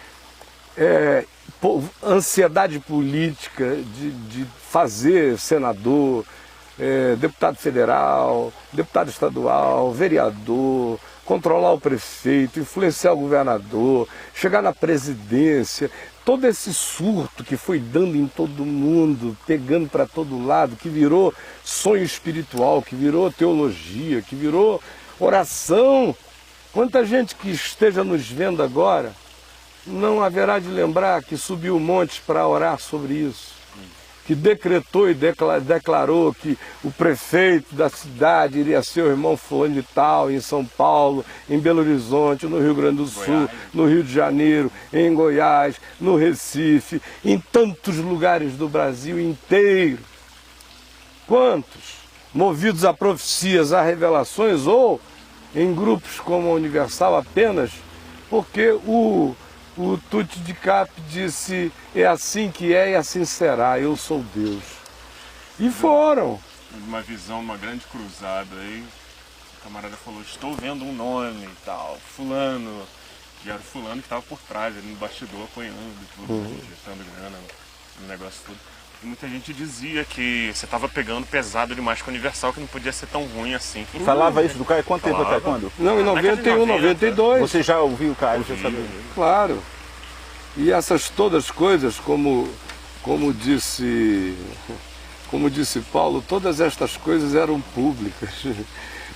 ansiedade política de fazer senador, deputado federal, deputado estadual, vereador, controlar o prefeito, influenciar o governador, chegar na presidência, todo esse surto que foi dando em todo mundo, pegando para todo lado, que virou sonho espiritual, que virou teologia, que virou oração. Quanta gente que esteja nos vendo agora não haverá de lembrar que subiu montes para orar sobre isso. que decretou e declarou que o prefeito da cidade iria ser o irmão fulano de tal, em São Paulo, em Belo Horizonte, no Rio Grande do Sul, no Rio de Janeiro, em Goiás, no Recife, em tantos lugares do Brasil inteiro. Quantos? Movidos a profecias, a revelações, ou em grupos como a Universal apenas, porque o Tuti de Cap disse, é assim que é e assim será, eu sou Deus. E foram. Uma visão, uma grande cruzada aí, o camarada falou, estou vendo um nome e tal, fulano, e era o fulano que estava por trás, ali no bastidor apoiando e tudo, injetando grana no negócio tudo. E muita gente dizia que você estava pegando pesado demais com o Universal, que não podia ser tão ruim assim. Falava isso do Caio? Quanto tempo até quando? Não, em 91, 92. Você já ouviu o Caio? Já sabia? Claro. E essas todas coisas, como disse Paulo, todas estas coisas eram públicas.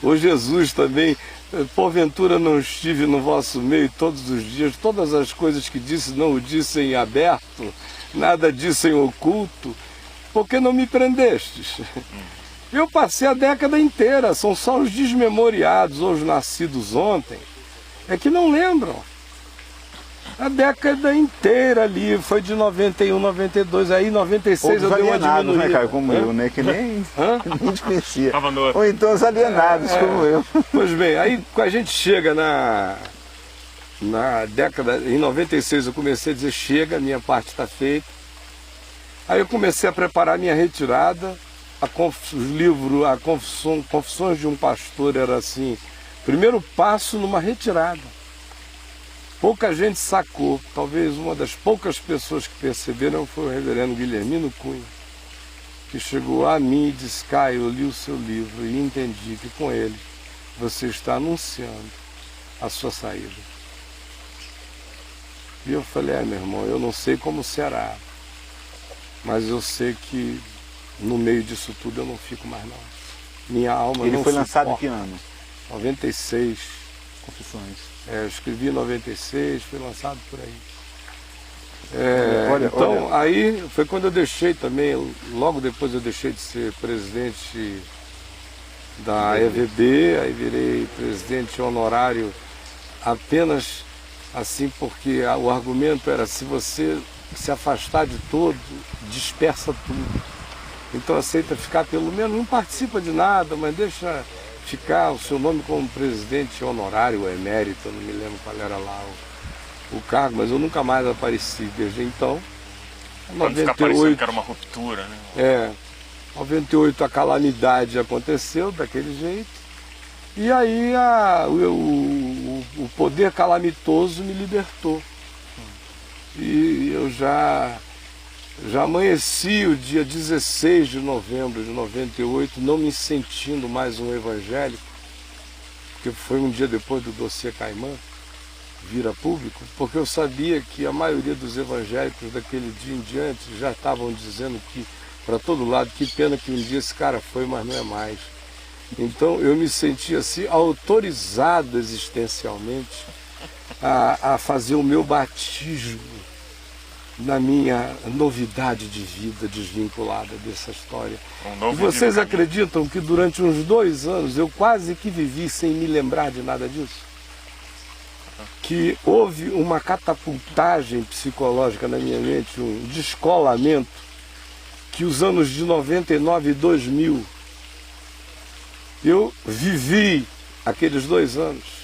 O Jesus também, porventura não estive no vosso meio todos os dias, todas as coisas que disse não o disse em aberto, nada disse em oculto, porque não me prendestes? Eu passei a década inteira, são só os desmemoriados ou os nascidos ontem, é que não lembram. A década inteira ali, foi de 91, 92, aí 96 eu dei uma diminuída. Né, Caio, como eu, né, que nem te conhecia. Ou então os alienados, como eu. Pois bem, aí a gente chega na década, em 96 eu comecei a dizer, chega, minha parte está feita. Aí eu comecei a preparar minha retirada, Confissões de um Pastor era assim, primeiro passo numa retirada. Pouca gente sacou, talvez uma das poucas pessoas que perceberam foi o reverendo Guilhermino Cunha, que chegou a mim e disse, Caio, eu li o seu livro e entendi que com ele você está anunciando a sua saída. E eu falei, meu irmão, eu não sei como será, mas eu sei que no meio disso tudo eu não fico mais não. Minha alma ele não foi lançado em suporta. que ano? 96. Confissões. Eu escrevi em 96, foi lançado por aí. Olha. Aí foi quando eu deixei também, logo depois eu deixei de ser presidente da EVB, aí virei presidente honorário apenas assim porque o argumento era, se você se afastar de todo, dispersa tudo. Então aceita ficar pelo menos, não participa de nada, mas deixa ficar o seu nome como presidente honorário, emérito, eu não me lembro qual era lá o cargo, mas eu nunca mais apareci desde então. Em 98, que era uma ruptura, né? 98 a calamidade aconteceu daquele jeito, e aí o poder calamitoso me libertou. E eu já amanheci o dia 16 de novembro de 98, não me sentindo mais um evangélico, porque foi um dia depois do dossiê Caimã vir a público, porque eu sabia que a maioria dos evangélicos daquele dia em diante já estavam dizendo que, para todo lado, que pena que um dia esse cara foi, mas não é mais. Então eu me senti assim, autorizado existencialmente a fazer o meu batismo na minha novidade de vida desvinculada dessa história. E vocês acreditam que durante uns 2 anos eu quase que vivi sem me lembrar de nada disso? Que houve uma catapultagem psicológica na minha mente, um descolamento, que os anos de 99 e 2000, eu vivi aqueles 2 anos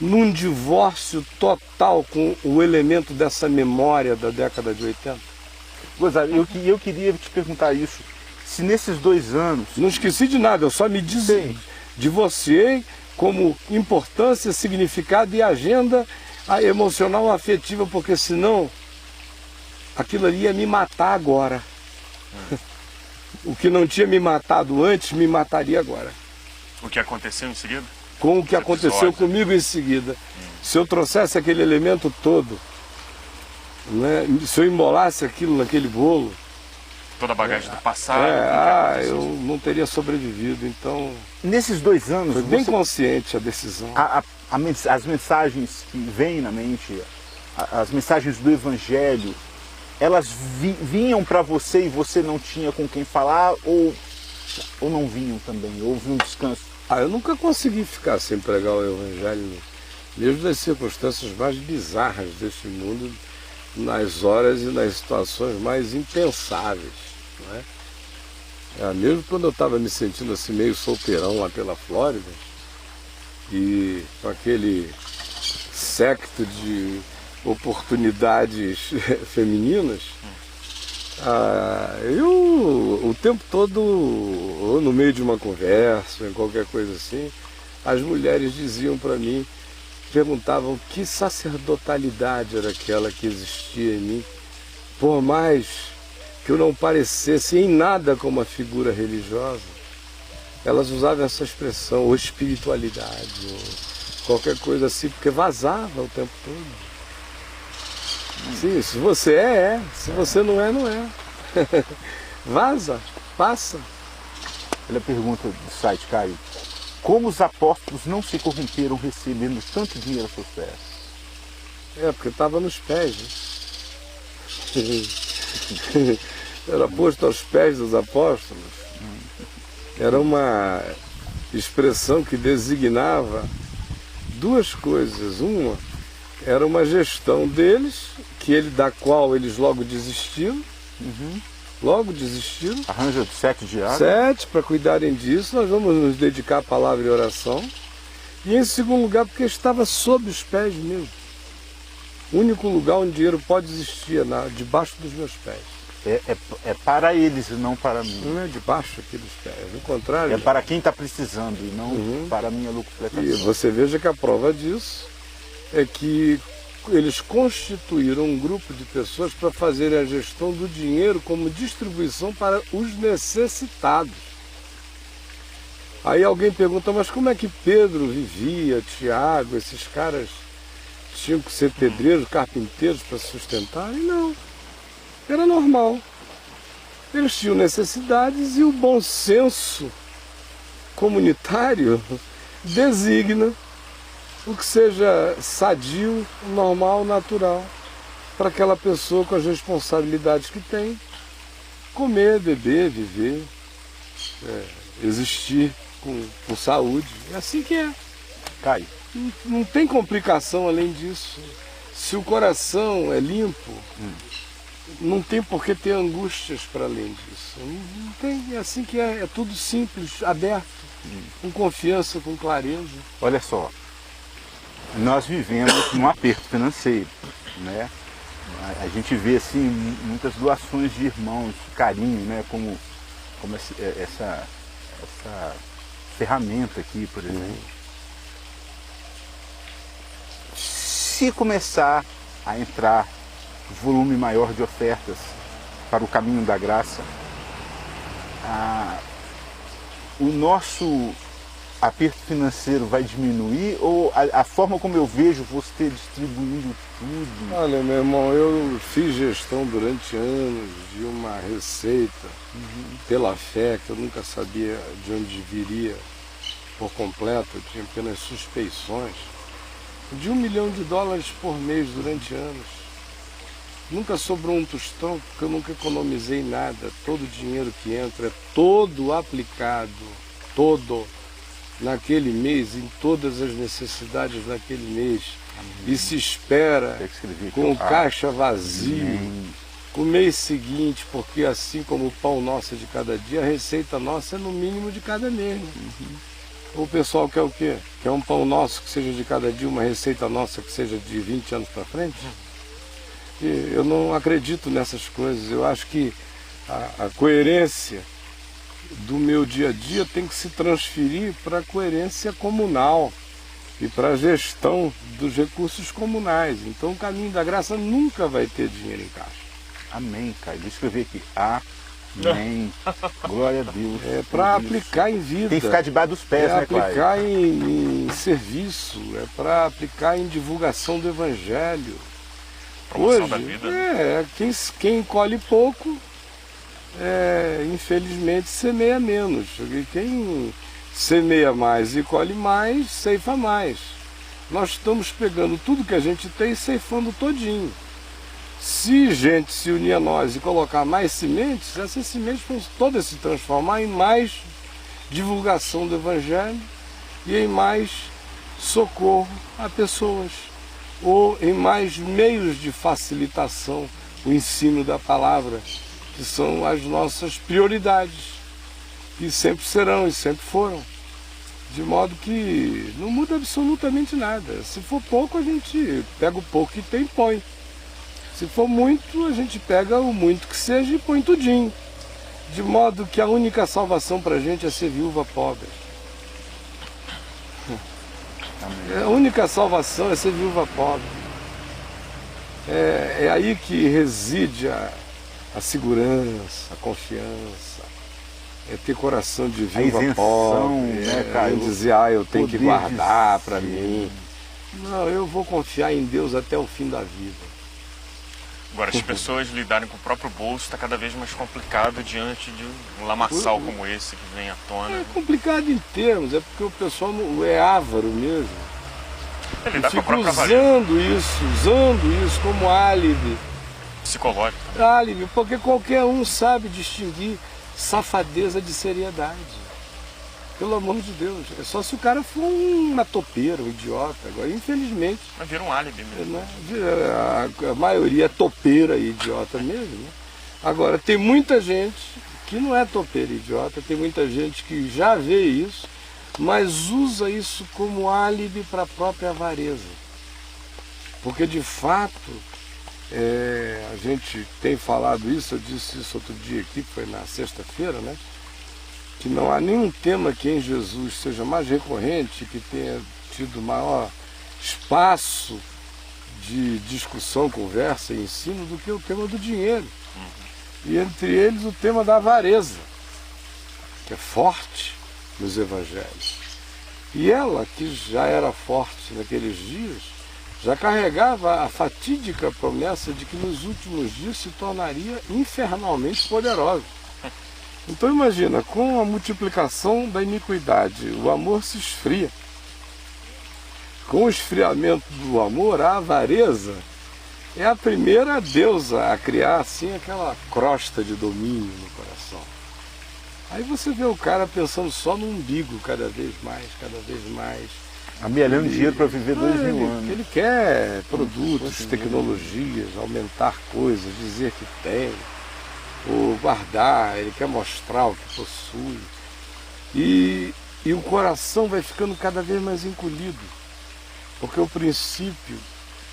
num divórcio total com o elemento dessa memória da década de 80. Gozado, eu queria te perguntar isso, se nesses 2 anos... Não esqueci de nada, eu só me divorciei como importância, significado e agenda emocional afetiva, porque senão aquilo ali ia me matar agora. O que não tinha me matado antes, me mataria agora. O que aconteceu em seguida? Com o que aconteceu comigo em seguida. Se eu trouxesse aquele elemento todo, né, se eu embolasse aquilo naquele bolo... Toda a bagagem do passado. Eu não teria sobrevivido, então... Nesses 2 anos... Foi bem consciente a decisão. As mensagens que vêm na mente, as mensagens do Evangelho, elas vinham para você e você não tinha com quem falar, ou não vinham também? Houve um descanso? Eu nunca consegui ficar sem pregar o Evangelho, mesmo nas circunstâncias mais bizarras deste mundo, nas horas e nas situações mais impensáveis, não é? Mesmo quando eu estava me sentindo assim meio solteirão lá pela Flórida, e com aquele séquito de oportunidades femininas, eu o tempo todo, ou no meio de uma conversa, em qualquer coisa assim, as mulheres diziam para mim, perguntavam que sacerdotalidade era aquela que existia em mim, por mais que eu não parecesse em nada com uma figura religiosa, elas usavam essa expressão, ou espiritualidade, ou qualquer coisa assim, porque vazava o tempo todo. Sim, se você é. Se você não é, não é. Vaza, passa. Olha a pergunta do site, Caio. Como os apóstolos não se corromperam recebendo tanto dinheiro aos seus pés? Porque estava nos pés. Né? Era posto aos pés dos apóstolos. Era uma expressão que designava duas coisas. Uma era uma gestão deles, da qual eles logo desistiram. Logo desistiram. Arranja 7 diários. 7 para cuidarem disso. Nós vamos nos dedicar à palavra e oração. E em segundo lugar, porque estava sob os pés mesmo. O único lugar onde dinheiro pode existir é debaixo dos meus pés. É para eles e não para mim. Não é debaixo aqui dos pés, no contrário. É para quem está precisando e não para a minha lucratividade. E você veja que a prova disso é que eles constituíram um grupo de pessoas para fazerem a gestão do dinheiro como distribuição para os necessitados. Aí alguém pergunta, mas como é que Pedro vivia, Tiago, esses caras tinham que ser pedreiros, carpinteiros para sustentar? E não, era normal. Eles tinham necessidades e o bom senso comunitário designa o que seja sadio, normal, natural, para aquela pessoa com as responsabilidades que tem, comer, beber, viver, existir com saúde. É assim que é. Caio. Não tem complicação além disso. Se o coração é limpo, não tem por que ter angústias para além disso. Não tem, é assim que é tudo simples, aberto, com confiança, com clareza. Olha só. Nós vivemos num aperto financeiro, né? A gente vê assim muitas doações de irmãos, de carinho, né? Como essa ferramenta aqui, por exemplo. Se começar a entrar volume maior de ofertas para o caminho da graça, o nosso aperto financeiro vai diminuir, ou a forma como eu vejo você distribuindo tudo? Olha, meu irmão, eu fiz gestão durante anos de uma receita pela fé, que eu nunca sabia de onde viria por completo, eu tinha apenas suspeições, de $1 milhão por mês durante anos. Nunca sobrou um tostão, porque eu nunca economizei nada. Todo o dinheiro que entra é todo aplicado, todo naquele mês, em todas as necessidades naquele mês. E se espera com o caixa vazio, o mês seguinte, porque assim como o pão nosso é de cada dia, a receita nossa é no mínimo de cada mês. O pessoal quer o quê? Quer um pão nosso que seja de cada dia, uma receita nossa que seja de 20 anos para frente? E eu não acredito nessas coisas. Eu acho que a coerência do meu dia a dia tem que se transferir para a coerência comunal e para a gestão dos recursos comunais. Então o caminho da graça nunca vai ter dinheiro em caixa. Amém, Caio. Deixa eu escrever aqui. Amém. Glória a Deus. É para aplicar em vida. Tem que ficar debaixo dos pés, né, Caio? É aplicar em serviço, é para aplicar em divulgação do Evangelho. Promoção Hoje, da vida. Quem colhe pouco, infelizmente, semeia menos. E quem semeia mais e colhe mais, ceifa mais. Nós estamos pegando tudo que a gente tem e ceifando todinho. Se gente se unir a nós e colocar mais sementes, essas sementes vão todas se transformar em mais divulgação do Evangelho e em mais socorro a pessoas, ou em mais meios de facilitação, o ensino da palavra, que são as nossas prioridades, que sempre serão e sempre foram. De modo que não muda absolutamente nada. Se for pouco, a gente pega o pouco que tem e põe. Se for muito, a gente pega o muito que seja e põe tudinho. De modo que a única salvação para a gente é ser viúva pobre. A única salvação é ser viúva pobre. É aí que reside a segurança, a confiança. É ter coração de viúva isenção, pobre. né, Caio? Não dizer, eu tenho que Poder guardar de para ser. mim. Não, eu vou confiar em Deus até o fim da vida. Agora, as pessoas lidarem com o próprio bolso está cada vez mais complicado diante de um lamaçal como esse que vem à tona. É complicado em termos, é porque o pessoal é avaro mesmo. É E lidar com a fica própria valia usando isso como álibi. psicológica. Álibi, porque qualquer um sabe distinguir safadeza de seriedade. Pelo amor de Deus. É só se o cara for uma topeira, um idiota. Agora, infelizmente, Mas vira um álibi mesmo. né, a maioria é topeira e idiota mesmo. Né? Agora, tem muita gente que não é topeira e idiota, tem muita gente que já vê isso, mas usa isso como álibi para a própria avareza. Porque, de fato, a gente tem falado isso, eu disse isso outro dia aqui, foi na sexta-feira, né? Que não há nenhum tema que em Jesus seja mais recorrente, que tenha tido maior espaço de discussão, conversa e ensino do que o tema do dinheiro. E entre eles o tema da avareza, que é forte nos evangelhos. E ela, que já era forte naqueles dias, já carregava a fatídica promessa de que nos últimos dias se tornaria infernalmente poderosa. Então imagina, com a multiplicação da iniquidade, o amor se esfria. Com o esfriamento do amor, a avareza é a primeira deusa a criar assim aquela crosta de domínio no coração. Aí você vê o cara pensando só no umbigo cada vez mais, cada vez mais. Amealhando dinheiro para viver 2.000 anos. Ele quer produtos, tecnologias, aumentar coisas, dizer que tem, ou guardar, ele quer mostrar o que possui. E o coração vai ficando cada vez mais encolhido, porque o princípio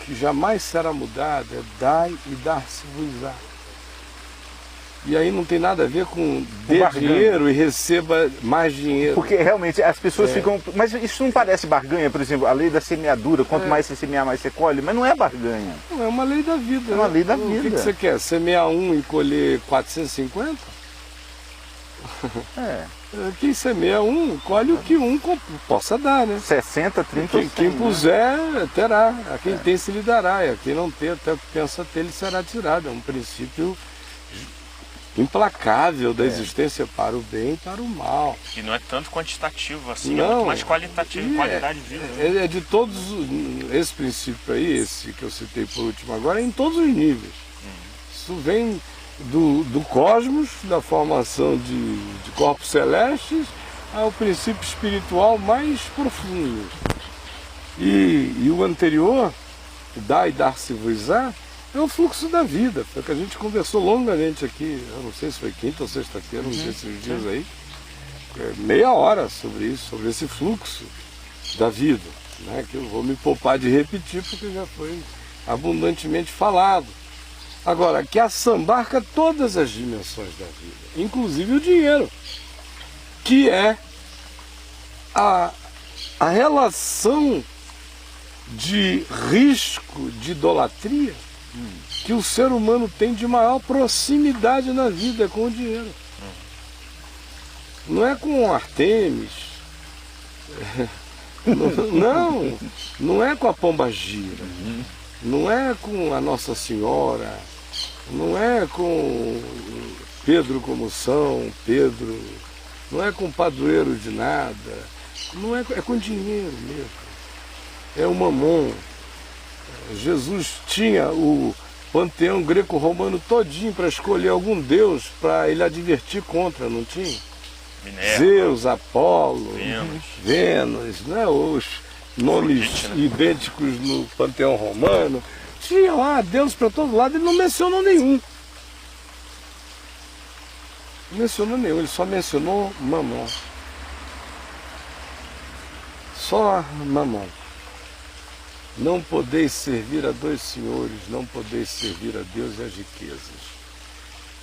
que jamais será mudado é dai e dar-se-vos-á. E aí não tem nada a ver com dê dinheiro e receba mais dinheiro. Porque realmente as pessoas ficam... Mas isso não parece barganha, por exemplo, a lei da semeadura, quanto mais você semear, mais você colhe, mas não é barganha. Não, é uma lei da vida. É uma lei da O vida. que você quer? Semear e colher 450? Quem semeia colhe o que possa dar, né? 60, 30, Quem 100, puser, terá. A quem tem se lhe dará. E a quem não tem, até o que pensa ter, lhe será tirado. É um princípio implacável da existência para o bem e para o mal. E não é tanto quantitativo assim, Não, é muito mais qualitativo, qualidade de vida. É de todos, esse princípio aí, esse que eu citei por último agora, é em todos os níveis. Isso vem do cosmos, da formação de corpos celestes, ao princípio espiritual mais profundo. E o anterior, dá e dar-se-vos-á, é o fluxo da vida. Foi o que a gente conversou longamente aqui, eu não sei se foi quinta ou sexta-feira, não sei esses dias aí, meia hora sobre isso, sobre esse fluxo da vida, né? Que eu vou me poupar de repetir porque já foi abundantemente falado. Agora, que assambarca todas as dimensões da vida, inclusive o dinheiro, que é a relação de risco de idolatria que o ser humano tem de maior proximidade na vida, é com o dinheiro. Não é com Artemis, não é com a pombagira, não é com a Nossa Senhora, não é com Pedro como São Pedro, não é com padroeiro de nada, não é com dinheiro mesmo. É o mamon. Jesus tinha o panteão greco-romano todinho para escolher algum deus para ele advertir contra, não tinha? Minerva, Zeus, Apolo, Vênus. Vênus, né? Os nomes Afrodite, né? idênticos no panteão romano. Tinha lá deus para todo lado, ele não mencionou nenhum. Não mencionou nenhum, ele só mencionou Mamon. Só Mamon. Não podeis servir a dois senhores, não podeis servir a Deus e as riquezas.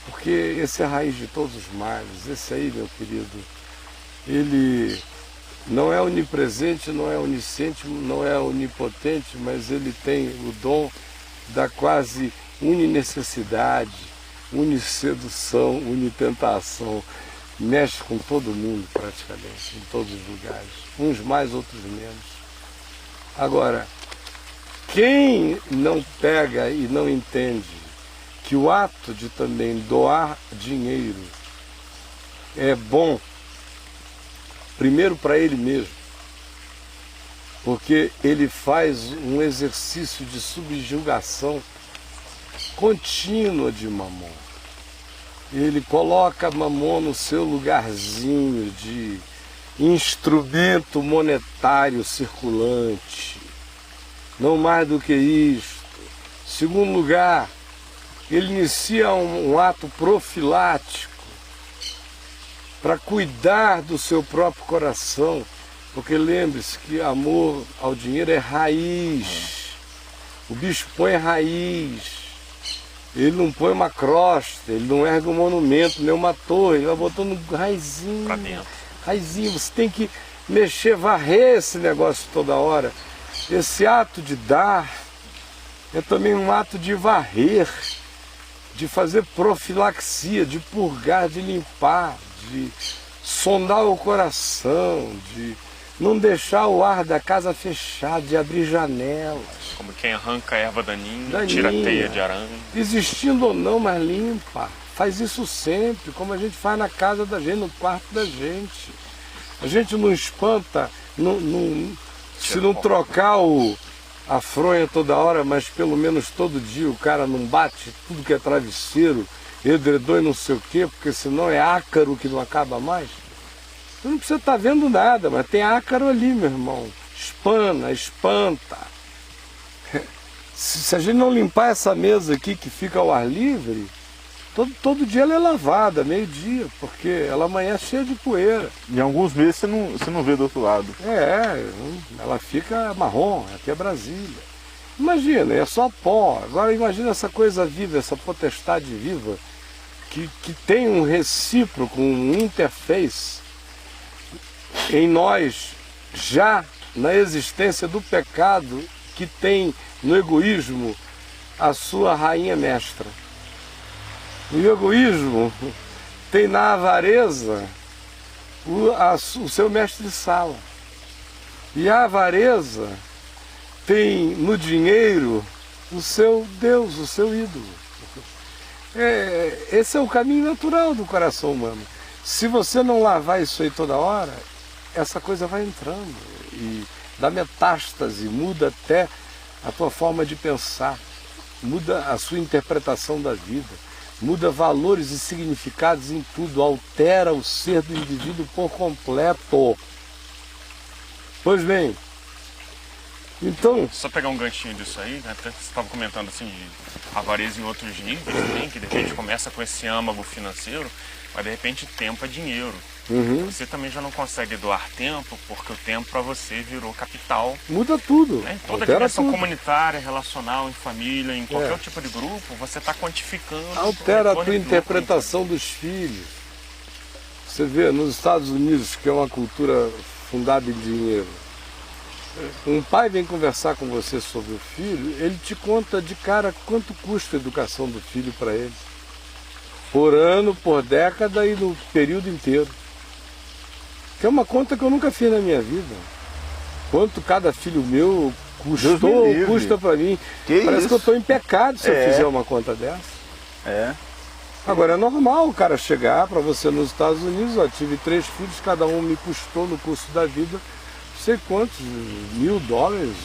Porque esse é a raiz de todos os males. Esse aí, meu querido, ele não é onipresente, não é onisciente, não é onipotente, mas ele tem o dom da quase uninecessidade, unisedução, unitentação. Mexe com todo mundo praticamente, em todos os lugares. Uns mais, outros menos. Agora, quem não pega e não entende que o ato de também doar dinheiro é bom, primeiro para ele mesmo, porque ele faz um exercício de subjugação contínua de Mamon. Ele coloca Mamon no seu lugarzinho de instrumento monetário circulante. Não mais do que isto. Segundo lugar, ele inicia um ato profilático para cuidar do seu próprio coração, porque lembre-se que amor ao dinheiro é raiz. O bicho põe raiz. Ele não põe uma crosta, ele não ergue um monumento, nem uma torre, ele vai botando raizinho. Pra dentro. Raizinho, você tem que mexer, varrer esse negócio toda hora. Esse ato de dar é também um ato de varrer, de fazer profilaxia, de purgar, de limpar, de sondar o coração, de não deixar o ar da casa fechado, de abrir janelas. Como quem arranca a erva daninha, Daninha. tira a teia de aranha. Existindo ou não, mas limpa. Faz isso sempre, como a gente faz na casa da gente, no quarto da gente. A gente não espanta, se não trocar a fronha toda hora, mas pelo menos todo dia o cara não bate tudo que é travesseiro, edredom e não sei o quê, porque senão é ácaro que não acaba mais. Você não precisa estar vendo nada, mas tem ácaro ali, meu irmão. Espana, espanta. Se a gente não limpar essa mesa aqui que fica ao ar livre, todo dia ela é lavada, meio-dia, porque ela amanhece cheia de poeira. Em alguns meses você não vê do outro lado. Ela fica marrom, aqui é Brasília. Imagina, é só pó. Agora imagina essa coisa viva, essa potestade viva, que tem um recíproco, um interface em nós, já na existência do pecado, que tem no egoísmo a sua rainha mestra. O egoísmo tem na avareza o seu mestre de sala. E a avareza tem no dinheiro o seu Deus, o seu ídolo. Esse é o caminho natural do coração humano. Se você não lavar isso aí toda hora, essa coisa vai entrando e dá metástase, muda até a tua forma de pensar, muda a sua interpretação da vida, muda valores e significados em tudo, altera o ser do indivíduo por completo. Pois bem, então... Só pegar um ganchinho disso aí, né? Até você estava comentando assim de avareza em outros níveis também, que de repente começa com esse âmago financeiro, mas de repente tempo é dinheiro. Você também já não consegue doar tempo, porque o tempo para você virou capital. Muda tudo. Né? Toda a altera dimensão tudo. comunitária, relacional, em família, em qualquer tipo de grupo, você está quantificando. Altera a o tua retorno interpretação dos filhos. Você vê, nos Estados Unidos, que é uma cultura fundada em dinheiro, um pai vem conversar com você sobre o filho, ele te conta de cara quanto custa a educação do filho para ele. Por ano, por década e no período inteiro. Que é uma conta que eu nunca fiz na minha vida. Quanto cada filho meu custou ou custa para mim. Parece que eu estou em pecado se eu fizer uma conta dessa. Agora é normal o cara chegar para você nos Estados Unidos, ó, tive 3 filhos, cada um me custou no curso da vida, não sei quantos, $1.000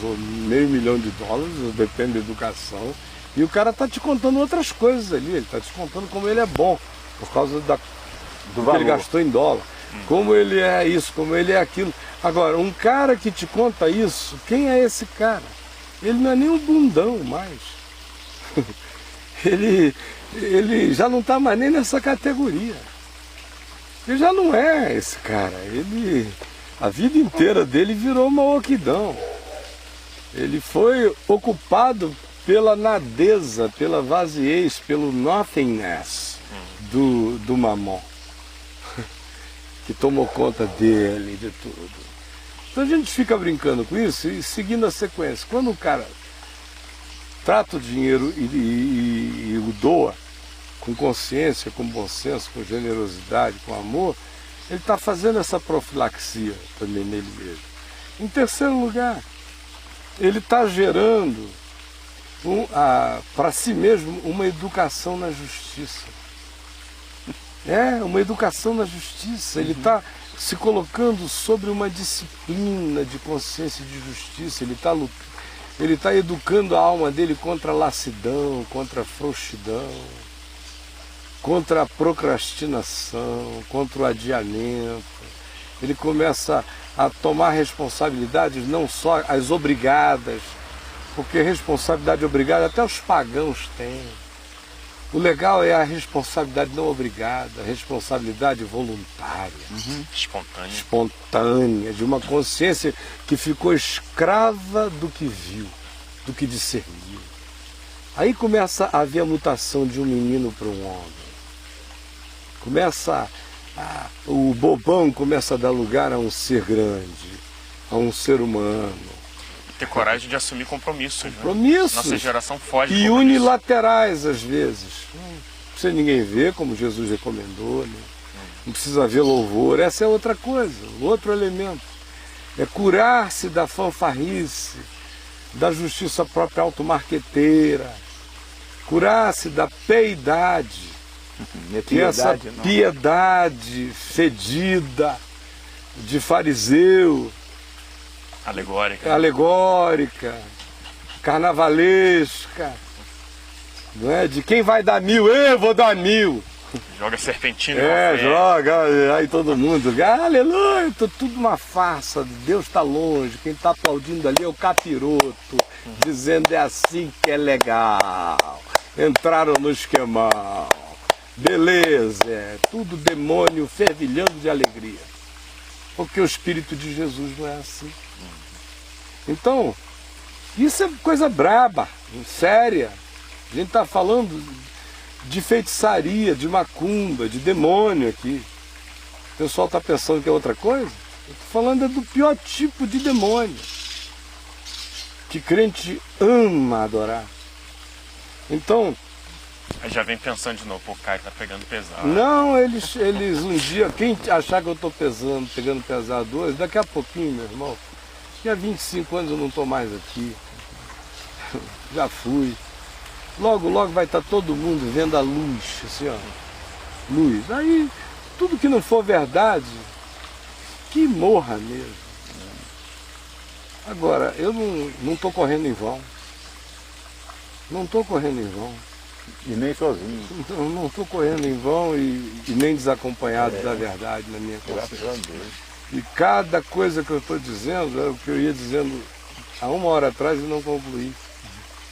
ou $500 mil, depende da educação, E o cara está te contando outras coisas ali, ele está te contando como ele é bom, por causa do que valor. ele gastou em dólar. Como ele é isso, como ele é aquilo. Agora, um cara que te conta isso, quem é esse cara? Ele não é nem um bundão mais. ele já não está mais nem nessa categoria. Ele já não é esse cara. A vida inteira dele virou uma oquidão. Ele foi ocupado pela nadeza, pela vaziez, pelo nothingness do mamon, que tomou conta dele, de tudo. Então a gente fica brincando com isso e seguindo a sequência. Quando o cara trata o dinheiro e o doa com consciência, com bom senso, com generosidade, com amor, ele está fazendo essa profilaxia também nele mesmo. Em terceiro lugar, ele está gerando para si mesmo uma educação na justiça. Uma educação na justiça. Ele está se colocando sobre uma disciplina de consciência e de justiça. Ele está educando a alma dele contra a lassidão, contra a frouxidão, contra a procrastinação, contra o adiamento. Ele começa a tomar responsabilidades, não só as obrigadas, porque responsabilidade obrigada até os pagãos têm. O legal é a responsabilidade não obrigada, a responsabilidade voluntária, espontânea, de uma consciência que ficou escrava do que viu, do que discerniu. Aí começa a haver a mutação de um menino para um homem. O bobão começa a dar lugar a um ser grande, a um ser humano. Ter coragem de assumir compromissos. Compromissos. Nossa geração foge E de compromisso. unilaterais, às vezes. Não precisa ninguém ver, como Jesus recomendou. Né? Não precisa ver louvor. Essa é outra coisa, outro elemento. É curar-se da fanfarrice, da justiça própria automarqueteira. Curar-se da piedade. Que é essa piedade fedida de fariseu, alegórica, carnavalesca, não é? De quem vai dar 1000, eu vou dar 1000. Joga serpentina. Joga, aí todo mundo, aleluia, tudo uma farsa, Deus está longe, quem está aplaudindo ali é o capiroto, dizendo é assim que é legal, entraram no esquemão. Beleza, tudo demônio fervilhando de alegria. Porque o Espírito de Jesus não é assim. Então, isso é coisa braba, séria. A gente está falando de feitiçaria, de macumba, de demônio aqui. O pessoal está pensando que é outra coisa? Eu estou falando do pior tipo de demônio. Que crente ama adorar. Então, aí já vem pensando de novo, pô, o Caio tá pegando pesado. Não, eles um dia, quem achar que eu estou pegando pesado hoje, daqui a pouquinho, meu irmão, há 25 anos eu não estou mais aqui, já fui. Logo, logo vai estar todo mundo vendo a luz, assim, ó, luz. Aí, tudo que não for verdade, que morra mesmo. Agora, eu não estou correndo em vão. Não estou correndo em vão. E nem sozinho. Não estou correndo em vão e nem desacompanhado da verdade na minha consciência. E cada coisa que eu estou dizendo é o que eu ia dizendo há 1 hora atrás e não concluí.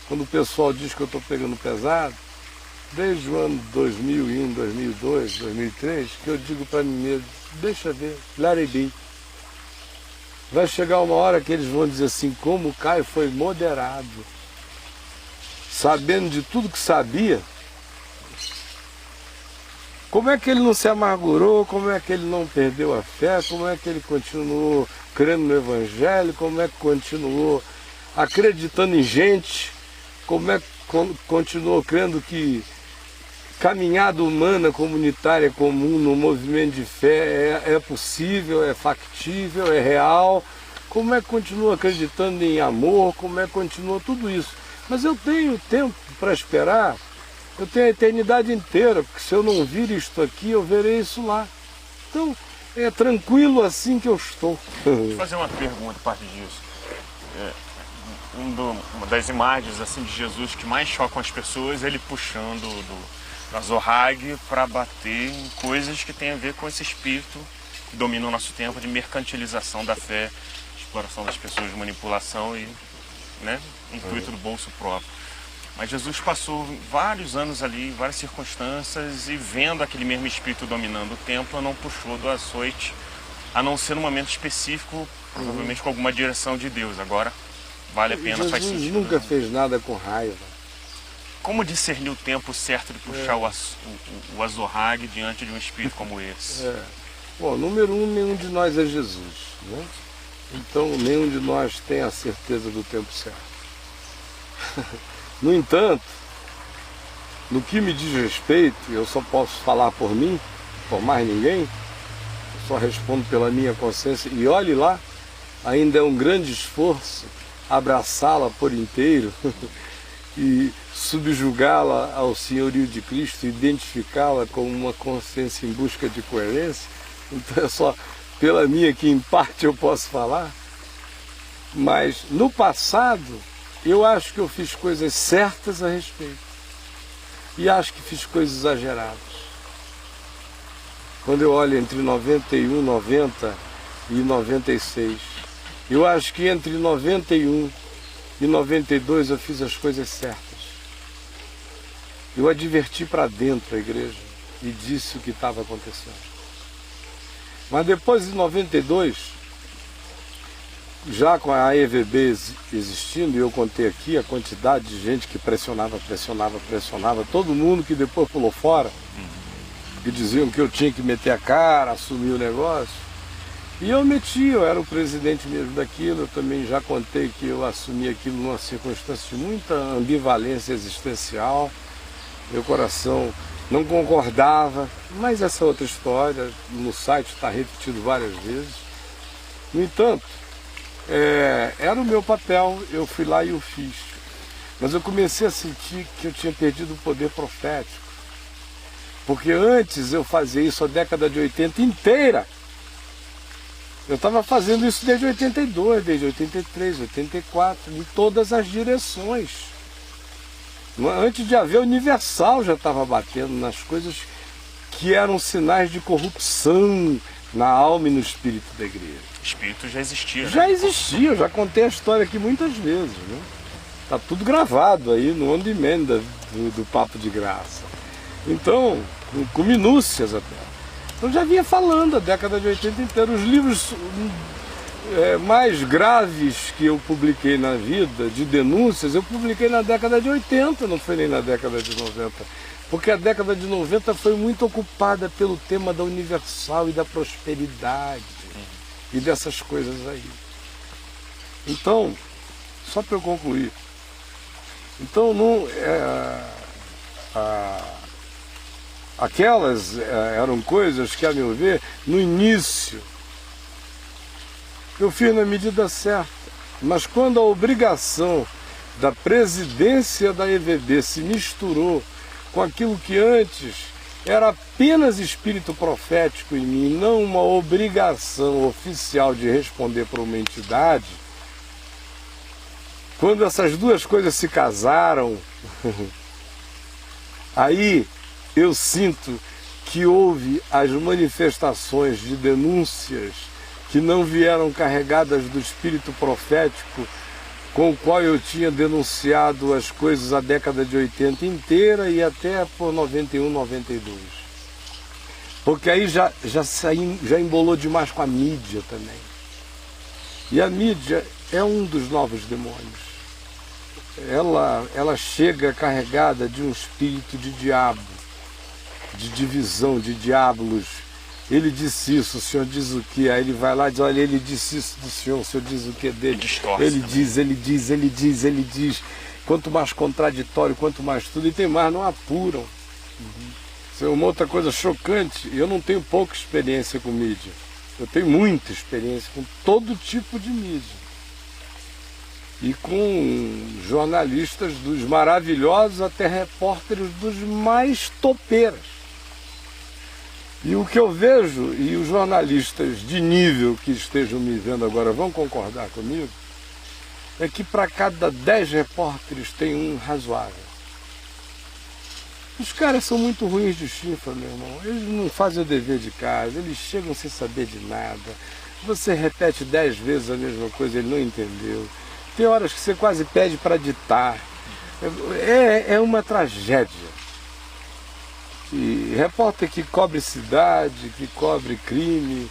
Quando o pessoal diz que eu estou pegando pesado, desde o ano 2001, 2002, 2003, que eu digo para mim mesmo, deixa ver, let it be. Vai chegar uma hora que eles vão dizer assim, como o Caio foi moderado. Sabendo de tudo que sabia, como é que ele não se amargurou, como é que ele não perdeu a fé, como é que ele continuou crendo no Evangelho, como é que continuou acreditando em gente, como é que continuou crendo que caminhada humana, comunitária, comum, no movimento de fé é possível, é factível, é real, como é que continua acreditando em amor, como é que continua tudo isso. Mas eu tenho tempo para esperar, eu tenho a eternidade inteira, porque se eu não vir isto aqui, eu verei isso lá. Então, é tranquilo assim que eu estou. Deixa eu fazer uma pergunta a partir disso. uma das imagens assim de Jesus que mais chocam as pessoas, ele puxando do azorrague para bater em coisas que tem a ver com esse espírito que domina o nosso tempo de mercantilização da fé, exploração das pessoas, manipulação e, né, intuito do bolso próprio. Mas Jesus passou vários anos ali, várias circunstâncias, e vendo aquele mesmo espírito dominando o templo, não puxou do açoite, a não ser num momento específico, provavelmente com alguma direção de Deus. Agora, vale a pena, faz Jesus sentido. nunca fez nada com raiva. Como discernir o tempo certo de puxar o azorrague diante de um espírito como esse? Bom, número um, nenhum de nós é Jesus, né? Então, nenhum de nós tem a certeza do tempo certo. No entanto, no que me diz respeito, eu só posso falar por mim, por mais ninguém, eu só respondo pela minha consciência, e olhe lá, ainda é um grande esforço abraçá-la por inteiro e subjugá-la ao senhorio de Cristo, identificá-la como uma consciência em busca de coerência. Então é só pela minha que em parte eu posso falar. Mas no passado, eu acho que eu fiz coisas certas a respeito. E acho que fiz coisas exageradas. Quando eu olho entre 91, 90 e 96, eu acho que entre 91 e 92 eu fiz as coisas certas. Eu adverti para dentro a igreja e disse o que estava acontecendo. Mas depois de 92, já com a EVB existindo, e eu contei aqui a quantidade de gente que pressionava, todo mundo que depois pulou fora, que diziam que eu tinha que meter a cara, assumir o negócio. E eu meti, eu era o presidente mesmo daquilo, eu também já contei que eu assumi aquilo numa circunstância de muita ambivalência existencial, meu coração não concordava, mas essa é outra história, no site está repetido várias vezes. No entanto, era o meu papel, eu fui lá e o fiz. Mas eu comecei a sentir que eu tinha perdido o poder profético. Porque antes eu fazia isso a década de 80 inteira. Eu estava fazendo isso desde 82, desde 83, 84, em todas as direções. Antes de haver Universal, já estava batendo nas coisas que eram sinais de corrupção na alma e no espírito da igreja. O espírito já existia, né? Já existia, eu já contei a história aqui muitas vezes, né? Tá tudo gravado aí no on demand do Papo de Graça. Então, com minúcias até. Então já vinha falando a década de 80 inteira. Os livros mais graves que eu publiquei na vida, de denúncias, eu publiquei na década de 80, não foi nem na década de 90. Porque a década de 90 foi muito ocupada pelo tema da Universal e da prosperidade e dessas coisas aí. Então, só para eu concluir, então aquelas eram coisas que, a meu ver, no início eu fiz na medida certa, mas quando a obrigação da presidência da EVB se misturou com aquilo que antes era apenas espírito profético em mim, não uma obrigação oficial de responder para uma entidade, quando essas duas coisas se casaram, aí eu sinto que houve as manifestações de denúncias que não vieram carregadas do espírito profético com o qual eu tinha denunciado as coisas a década de 80 inteira e até por 91, 92. Porque aí já embolou demais com a mídia também. E a mídia é um dos novos demônios. Ela chega carregada de um espírito de diabo, de divisão, de diabolos. Ele disse isso, o senhor diz o que? Aí ele vai lá e diz, olha, ele disse isso do senhor, o senhor diz o que dele? Ele diz. Quanto mais contraditório, quanto mais tudo, e tem mais, não apuram. Isso é uma outra coisa chocante. Eu não tenho pouca experiência com mídia. Eu tenho muita experiência com todo tipo de mídia. E com jornalistas dos maravilhosos até repórteres dos mais topeiras. E o que eu vejo, e os jornalistas de nível que estejam me vendo agora vão concordar comigo, é que para cada 10 repórteres tem um razoável. Os caras são muito ruins de chifra, meu irmão. Eles não fazem o dever de casa, eles chegam sem saber de nada. Você repete 10 vezes a mesma coisa, ele não entendeu. Tem horas que você quase pede para ditar. É uma tragédia. E repórter que cobre cidade, que cobre crime,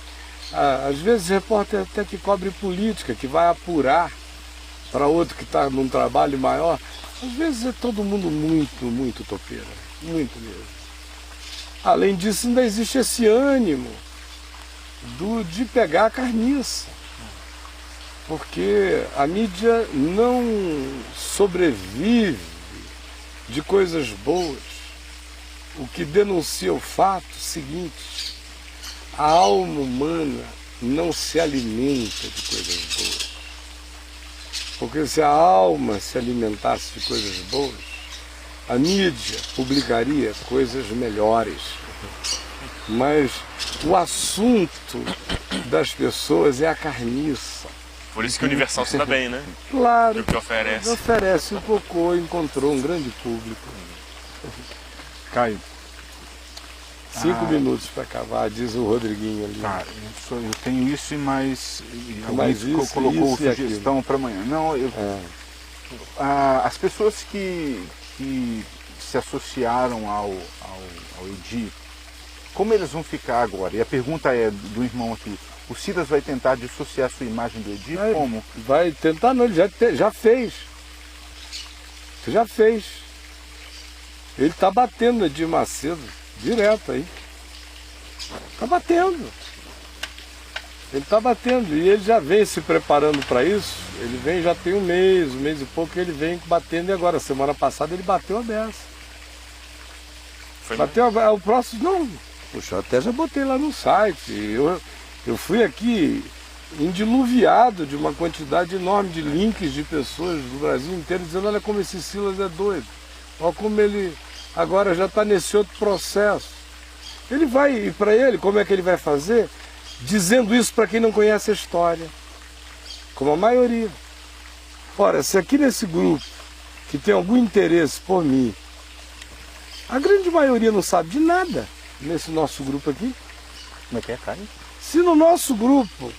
às vezes repórter até que cobre política, que vai apurar para outro que está num trabalho maior. Às vezes é todo mundo muito topeira, muito mesmo. Além disso, ainda existe esse ânimo de pegar a carniça, porque a mídia não sobrevive de coisas boas. O que denuncia o fato seguinte: a alma humana não se alimenta de coisas boas. Porque se a alma se alimentasse de coisas boas, a mídia publicaria coisas melhores. Mas o assunto das pessoas é a carniça. Por isso que o Universal se dá bem, né? Claro, O que oferece. oferece o cocô, encontrou um grande público. Caio. 5 minutos para acabar, diz o Rodriguinho ali. Tá, eu tenho isso e mais. Mais Alguém isso, colocou isso e sugestão para amanhã. Não, as pessoas que se associaram ao EDI, como eles vão ficar agora? E a pergunta é do irmão aqui: o Silas vai tentar dissociar sua imagem do EDI? Como? Vai tentar, não, ele já fez. Já fez. Ele está batendo no Edir Macedo, direto aí. Está batendo. Ele está batendo. E ele já vem se preparando para isso. Ele vem, já tem um mês e pouco, ele vem batendo. E agora, semana passada, ele bateu a beça. Bateu o próximo. Não, puxa, eu até já botei lá no site. Eu fui aqui indiluviado de uma quantidade enorme de links de pessoas do Brasil inteiro dizendo: olha como esse Silas é doido. Olha como ele agora já está nesse outro processo. Ele vai, e para ele, como é que ele vai fazer? Dizendo isso para quem não conhece a história. Como a maioria. Ora, se aqui nesse grupo, que tem algum interesse por mim, a grande maioria não sabe de nada nesse nosso grupo aqui. Como é que é, Caio? Se no nosso grupo,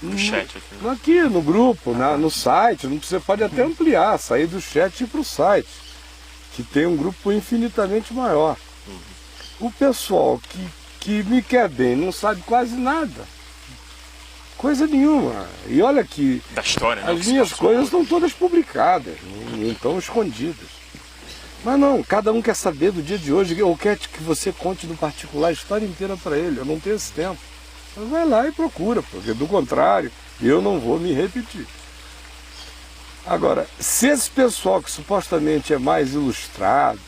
No chat aqui. aqui no grupo, no site, você pode até ampliar, sair do chat e ir para o site, que tem um grupo infinitamente maior. O pessoal que me quer bem não sabe quase nada, coisa nenhuma. E olha que Da história, né? as minhas coisas estão todas publicadas, não estão escondidas. Mas não, cada um quer saber do dia de hoje, ou quer que você conte no particular a história inteira para ele. Eu não tenho esse tempo. Então vai lá e procura, porque do contrário, eu não vou me repetir. Agora, se esse pessoal que supostamente é mais ilustrado,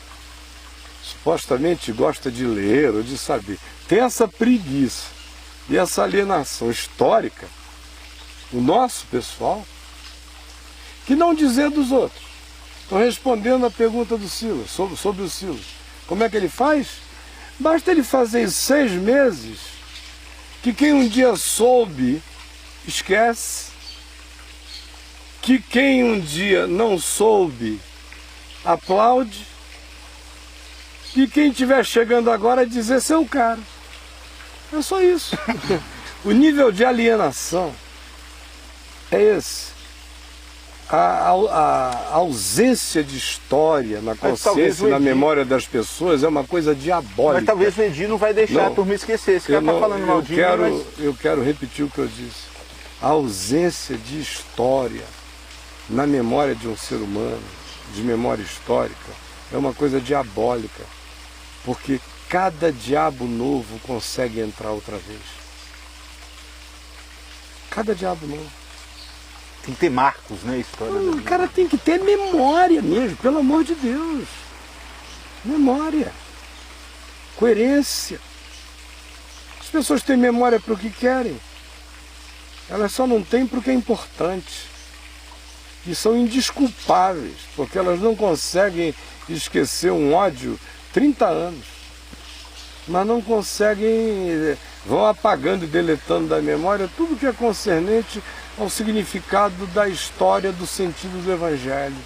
supostamente gosta de ler ou de saber, tem essa preguiça e essa alienação histórica, o nosso pessoal, que não dizer dos outros. Estou respondendo a pergunta do Silas, sobre o Silas. Como é que ele faz? Basta ele fazer isso 6 meses, que quem um dia soube, esquece. Que quem um dia não soube, aplaude. E quem estiver chegando agora dizer seu cara. É só isso. O nível de alienação é esse. A ausência de história na consciência e na memória das pessoas é uma coisa diabólica. Mas talvez o Edir não vai deixar a turma esquecer. Esse cara está falando mal de mim, eu quero repetir o que eu disse. A ausência de história na memória de um ser humano, de memória histórica, é uma coisa diabólica. Porque cada diabo novo consegue entrar outra vez. Cada diabo novo. Tem que ter marcos, né? A história O cara tem que ter memória mesmo, pelo amor de Deus. Memória. Coerência. As pessoas têm memória para o que querem. Elas só não têm para o que é importante. E são indesculpáveis, porque elas não conseguem esquecer um ódio 30 anos. Mas não conseguem, vão apagando e deletando da memória tudo que é concernente ao significado da história, do sentido do Evangelho.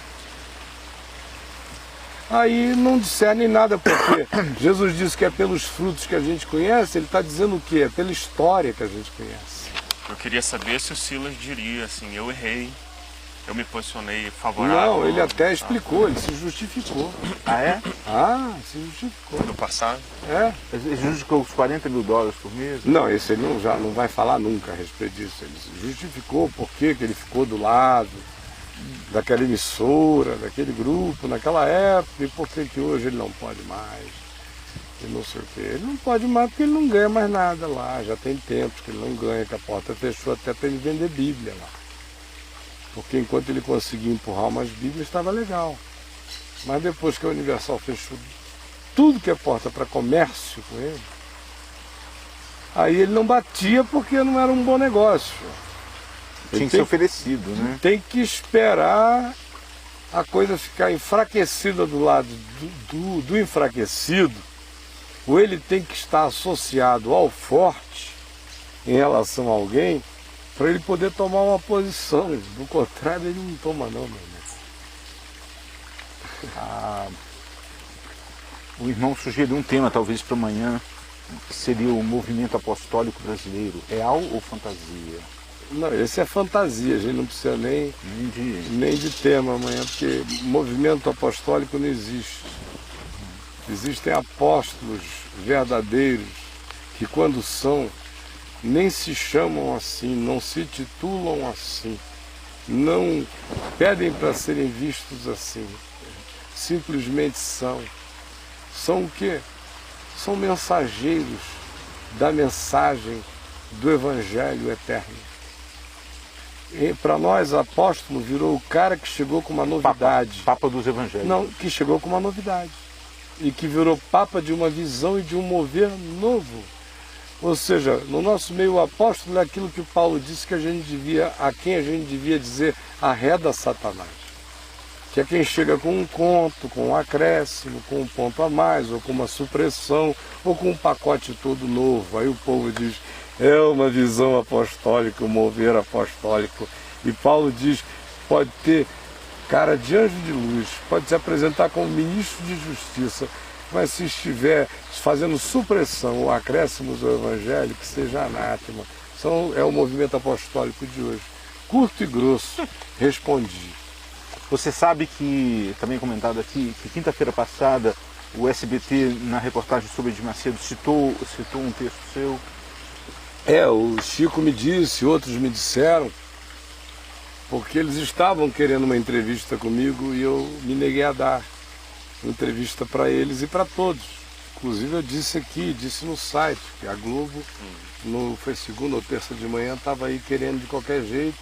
Aí não discernem nada, porque Jesus disse que é pelos frutos que a gente conhece, ele está dizendo o quê? É pela história que a gente conhece. Eu queria saber se o Silas diria assim, eu errei, eu me posicionei favorável. Não, ele até explicou, ele se justificou. Ah, é? Ah, se justificou. No passado. É. Ele justificou os $40 mil por mês? Não, esse ele não, já não vai falar nunca a respeito disso. Ele se justificou por que ele ficou do lado daquela emissora, daquele grupo, naquela época, e por que hoje ele não pode mais. E não sei o quê. Ele não pode mais porque ele não ganha mais nada lá. Já tem tempos que ele não ganha, que a porta fechou até para ele vender Bíblia lá. Porque enquanto ele conseguia empurrar umas Bíblias, estava legal. Mas depois que a Universal fechou tudo que é porta para comércio com ele, aí ele não batia porque não era um bom negócio. Tinha que ser oferecido, né? Tem que esperar a coisa ficar enfraquecida do lado do enfraquecido, ou ele tem que estar associado ao forte em relação a alguém, para ele poder tomar uma posição. Do contrário, ele não toma não, meu irmão. O irmão sugeriu um tema, talvez para amanhã, que seria o movimento apostólico brasileiro. Real ou fantasia? Não, esse é fantasia, a gente não precisa nem de tema amanhã, porque movimento apostólico não existe. Existem apóstolos verdadeiros que, quando são, nem se chamam assim, não se titulam assim, não pedem para serem vistos assim, simplesmente são. São o quê? São mensageiros da mensagem do Evangelho eterno. Para nós, apóstolo virou o cara que chegou com uma novidade. Papa dos Evangelhos. Não, que chegou com uma novidade. E que virou papa de uma visão e de um mover novo. Ou seja, no nosso meio, o apóstolo é aquilo que o Paulo disse que a quem a gente devia dizer arreda Satanás. Que é quem chega com um conto, com um acréscimo, com um ponto a mais, ou com uma supressão, ou com um pacote todo novo. Aí o povo diz, é uma visão apostólica, um mover apostólico. E Paulo diz, pode ter cara de anjo de luz, pode se apresentar como ministro de justiça, mas se estiver fazendo supressão ou acréscimos ao Evangelho, que seja anátema. É o movimento apostólico de hoje. Curto e grosso, respondi. Você sabe que, também comentado aqui, que quinta-feira passada o SBT, na reportagem sobre Edir Macedo, citou um texto seu. O Chico me disse, outros me disseram, porque eles estavam querendo uma entrevista comigo e eu me neguei a dar uma entrevista para eles e para todos. Inclusive eu disse no site, que a Globo, foi segunda ou terça de manhã, estava aí querendo de qualquer jeito.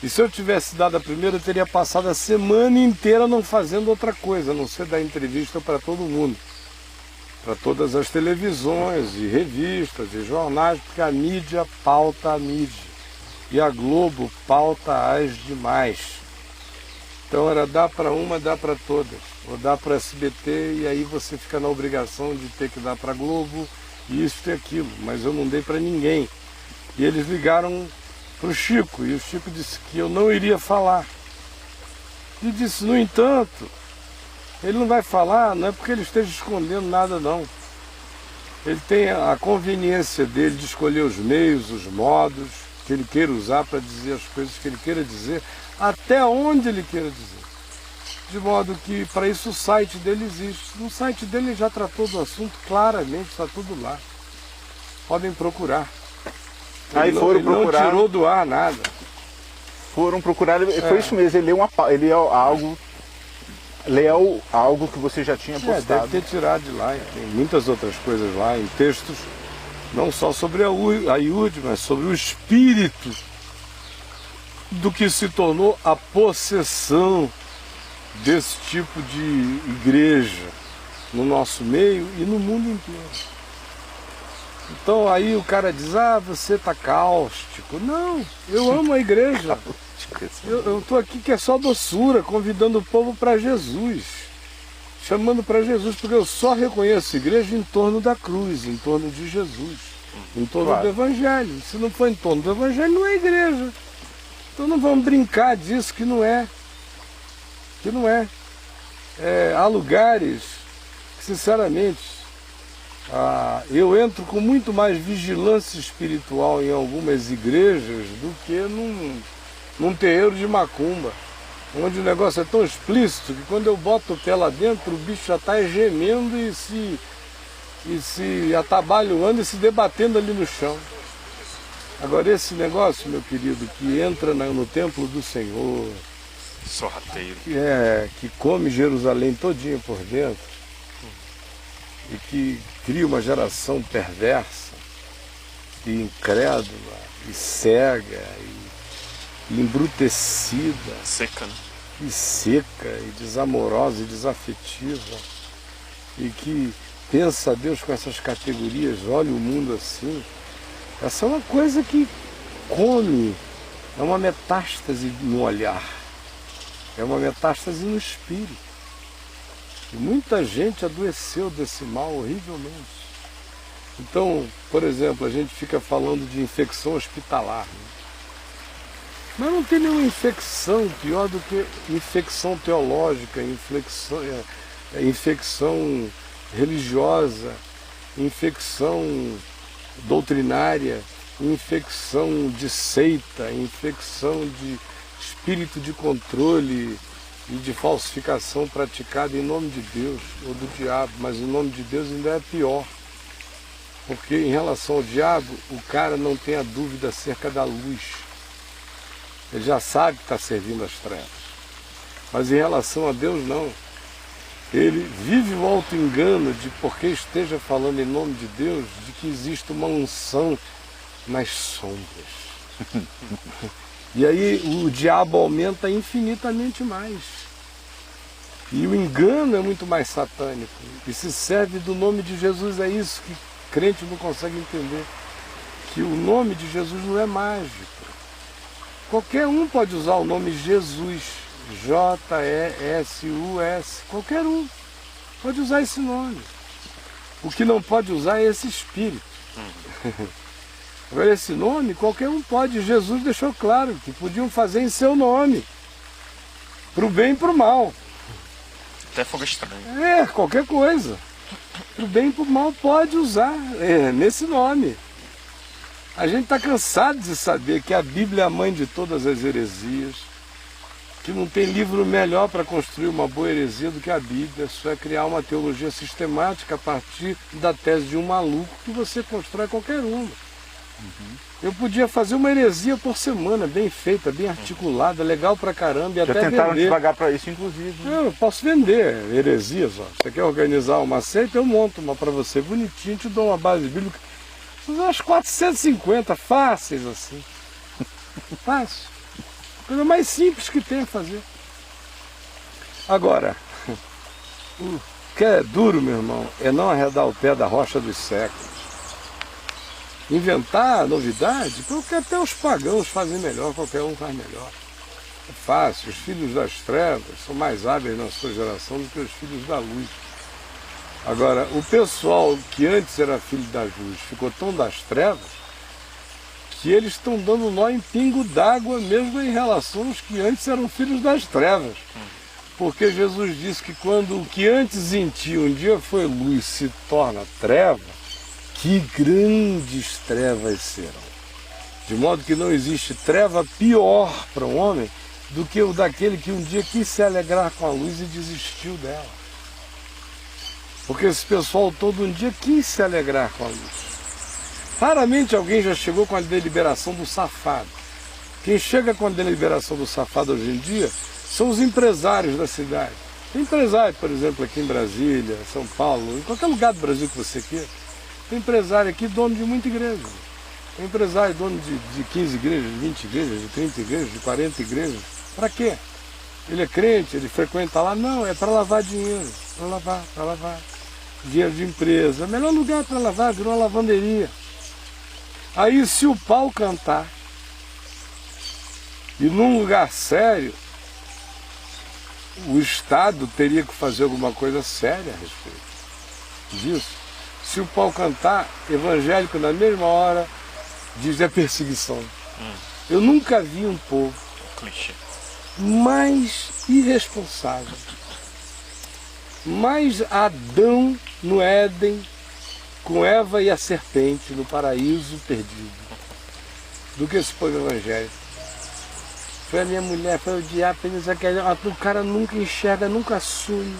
E se eu tivesse dado a primeira, eu teria passado a semana inteira não fazendo outra coisa, a não ser dar entrevista para todo mundo. Para todas as televisões, e revistas, e jornais, porque a mídia pauta a mídia. E a Globo pauta as demais. Então era dar para uma, dar para todas. Ou dar para SBT, e aí você fica na obrigação de ter que dar para a Globo, e isso e aquilo. Mas eu não dei para ninguém. E eles ligaram para o Chico, e o Chico disse que eu não iria falar. E disse, no entanto, ele não vai falar, não é porque ele esteja escondendo nada não. Ele tem a conveniência dele de escolher os meios, os modos que ele queira usar para dizer as coisas que ele queira dizer, até onde ele queira dizer. De modo que para isso o site dele existe. No site dele ele já tratou do assunto claramente, está tudo lá. Podem procurar. Aí foram procurar. Não tirou do ar nada. Foram procurar, foi isso mesmo, ele leu algo que você já tinha postado. Deve ter tirado de lá, tem muitas outras coisas lá, em textos, não só sobre a IUD, mas sobre o espírito do que se tornou a possessão desse tipo de igreja no nosso meio e no mundo inteiro. Então aí o cara diz, você está cáustico. Não, eu amo a igreja. Eu estou aqui que é só doçura, convidando o povo para Jesus. Chamando para Jesus, porque eu só reconheço a igreja em torno da cruz, em torno de Jesus, em torno do Evangelho. Se não for em torno do Evangelho, não é igreja. Então não vamos brincar disso, que não é. Há lugares que, sinceramente, eu entro com muito mais vigilância espiritual em algumas igrejas do que num terreiro de macumba, onde o negócio é tão explícito que quando eu boto o pé lá dentro, o bicho já está gemendo e se atabalhoando e se debatendo ali no chão. Agora esse negócio, meu querido, que entra no templo do Senhor, Sorrateiro. que come Jerusalém todinha por dentro, e que cria uma geração perversa, e incrédula, e cega, e embrutecida, Seca, né? e seca, e desamorosa, e desafetiva, e que pensa a Deus com essas categorias, olha o mundo assim. Essa é uma coisa que come, é uma metástase no olhar, é uma metástase no espírito. E muita gente adoeceu desse mal horrivelmente. Então, por exemplo, a gente fica falando de infecção hospitalar, né? Mas não tem nenhuma infecção pior do que infecção teológica, infecção religiosa, infecção doutrinária, infecção de seita, infecção de espírito de controle e de falsificação praticada em nome de Deus ou do diabo, mas em nome de Deus ainda é pior. Porque em relação ao diabo, o cara não tem a dúvida acerca da luz. Ele já sabe que está servindo as trevas. Mas em relação a Deus, não. Ele vive o auto-engano de, porque esteja falando em nome de Deus, de que existe uma unção nas sombras. E aí o diabo aumenta infinitamente mais. E o engano é muito mais satânico. E se serve do nome de Jesus, é isso que crente não consegue entender. Que o nome de Jesus não é mágico. Qualquer um pode usar o nome Jesus, J-E-S-U-S, qualquer um pode usar esse nome. O que não pode usar é esse espírito. Agora esse nome, qualquer um pode. Jesus deixou claro que podiam fazer em seu nome, para o bem e para o mal. Até fogo estranho. Qualquer coisa. Para o bem e para o mal pode usar nesse nome. A gente está cansado de saber que a Bíblia é a mãe de todas as heresias, que não tem livro melhor para construir uma boa heresia do que a Bíblia. Isso é criar uma teologia sistemática a partir da tese de um maluco que você constrói qualquer uma. Eu podia fazer uma heresia por semana, bem feita, bem articulada, legal pra caramba, e até vender. Já tentaram te pagar para isso, inclusive. Eu posso vender heresias, ó. Você quer organizar uma seita, eu monto uma para você, bonitinho, te dou uma base bíblica. Umas 450, fáceis assim. Fácil. Coisa mais simples que tem a fazer. Agora, o que é duro, meu irmão, é não arredar o pé da rocha dos séculos. Inventar novidade, porque até os pagãos fazem melhor, qualquer um faz melhor. É fácil, os filhos das trevas são mais hábeis na sua geração do que os filhos da luz. Agora, o pessoal que antes era filho da luz ficou tão das trevas que eles estão dando nó em pingo d'água mesmo em relação aos que antes eram filhos das trevas. Porque Jesus disse que quando o que antes em ti um dia foi luz se torna treva, que grandes trevas serão. De modo que não existe treva pior para um homem do que o daquele que um dia quis se alegrar com a luz e desistiu dela. Porque esse pessoal todo um dia quis se alegrar com a luz. Raramente alguém já chegou com a deliberação do safado. Quem chega com a deliberação do safado hoje em dia são os empresários da cidade. Tem empresário, por exemplo, aqui em Brasília, São Paulo, em qualquer lugar do Brasil que você queira. Tem empresário aqui, dono de muita igreja. Tem empresário, dono de 15 igrejas, de 20 igrejas, de 30 igrejas, de 40 igrejas. Para quê? Ele é crente, ele frequenta lá? Não, é para lavar dinheiro. Para lavar. Dinheiro de empresa. O melhor lugar para lavar, virou uma lavanderia. Aí se o pau cantar, e num lugar sério, o Estado teria que fazer alguma coisa séria a respeito disso. Se o pau cantar, evangélico na mesma hora diz é perseguição. Eu nunca vi um povo clichê. mais irresponsável, mais Adão no Éden, com Eva e a serpente no paraíso perdido, do que esse povo evangélico. Foi a minha mulher, foi o diabo, o cara nunca enxerga, nunca assume,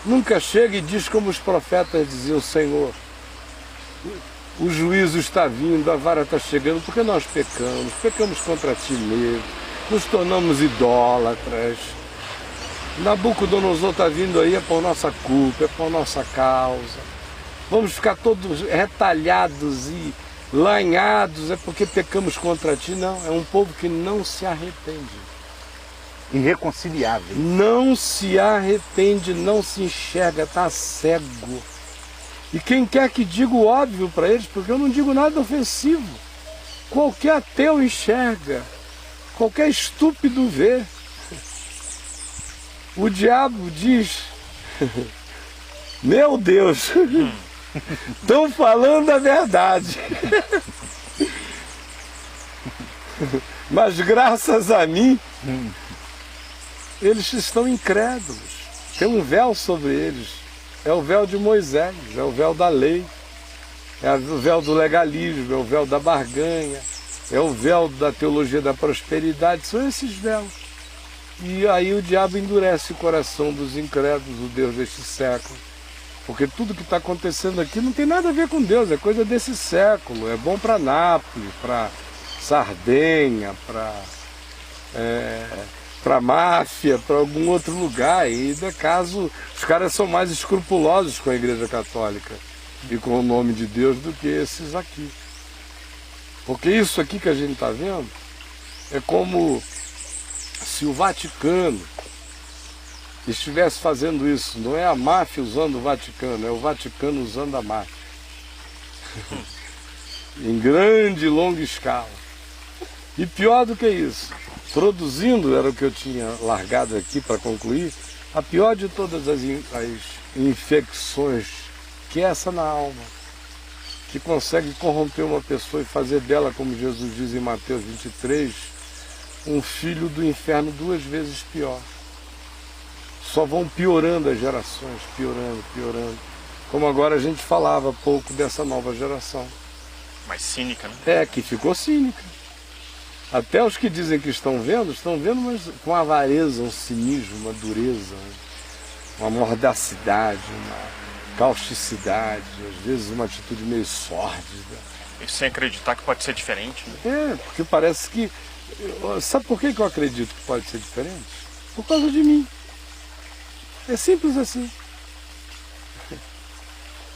nunca chega e diz como os profetas diziam: Senhor, o juízo está vindo, a vara está chegando, porque nós pecamos contra ti mesmo, nos tornamos idólatras. Nabucodonosor está vindo aí, é por nossa culpa, é por nossa causa. Vamos ficar todos retalhados e lanhados, é porque pecamos contra ti. Não, é um povo que não se arrepende. Irreconciliável. Não se arrepende, não se enxerga, está cego. E quem quer que diga o óbvio para eles, porque eu não digo nada ofensivo. Qualquer ateu enxerga, qualquer estúpido vê. O diabo diz: meu Deus, estão falando a verdade. Mas graças a mim, eles estão incrédulos. Tem um véu sobre eles. É o véu de Moisés, é o véu da lei, é o véu do legalismo, é o véu da barganha, é o véu da teologia da prosperidade. São esses véus. E aí o diabo endurece o coração dos incrédulos, o Deus deste século. Porque tudo que está acontecendo aqui não tem nada a ver com Deus, é coisa desse século. É bom para Nápoles, para Sardenha, para máfia, para algum outro lugar. E de caso, os caras são mais escrupulosos com a Igreja Católica e com o nome de Deus do que esses aqui. Porque isso aqui que a gente está vendo é como se o Vaticano estivesse fazendo isso. Não é a máfia usando o Vaticano, é o Vaticano usando a máfia. Em grande e longa escala. E pior do que isso, produzindo, era o que eu tinha largado aqui para concluir, a pior de todas as infecções, que é essa na alma, que consegue corromper uma pessoa e fazer dela, como Jesus diz em Mateus 23, um filho do inferno 2 vezes pior. Só vão piorando as gerações, piorando. Como agora a gente falava pouco dessa nova geração. Mais cínica, né? É, que ficou cínica. Até os que dizem que estão vendo, mas com avareza, um cinismo, uma dureza, uma mordacidade, uma causticidade, às vezes uma atitude meio sórdida. E sem acreditar que pode ser diferente, né? É, porque parece que... Sabe por que eu acredito que pode ser diferente? Por causa de mim. É simples assim.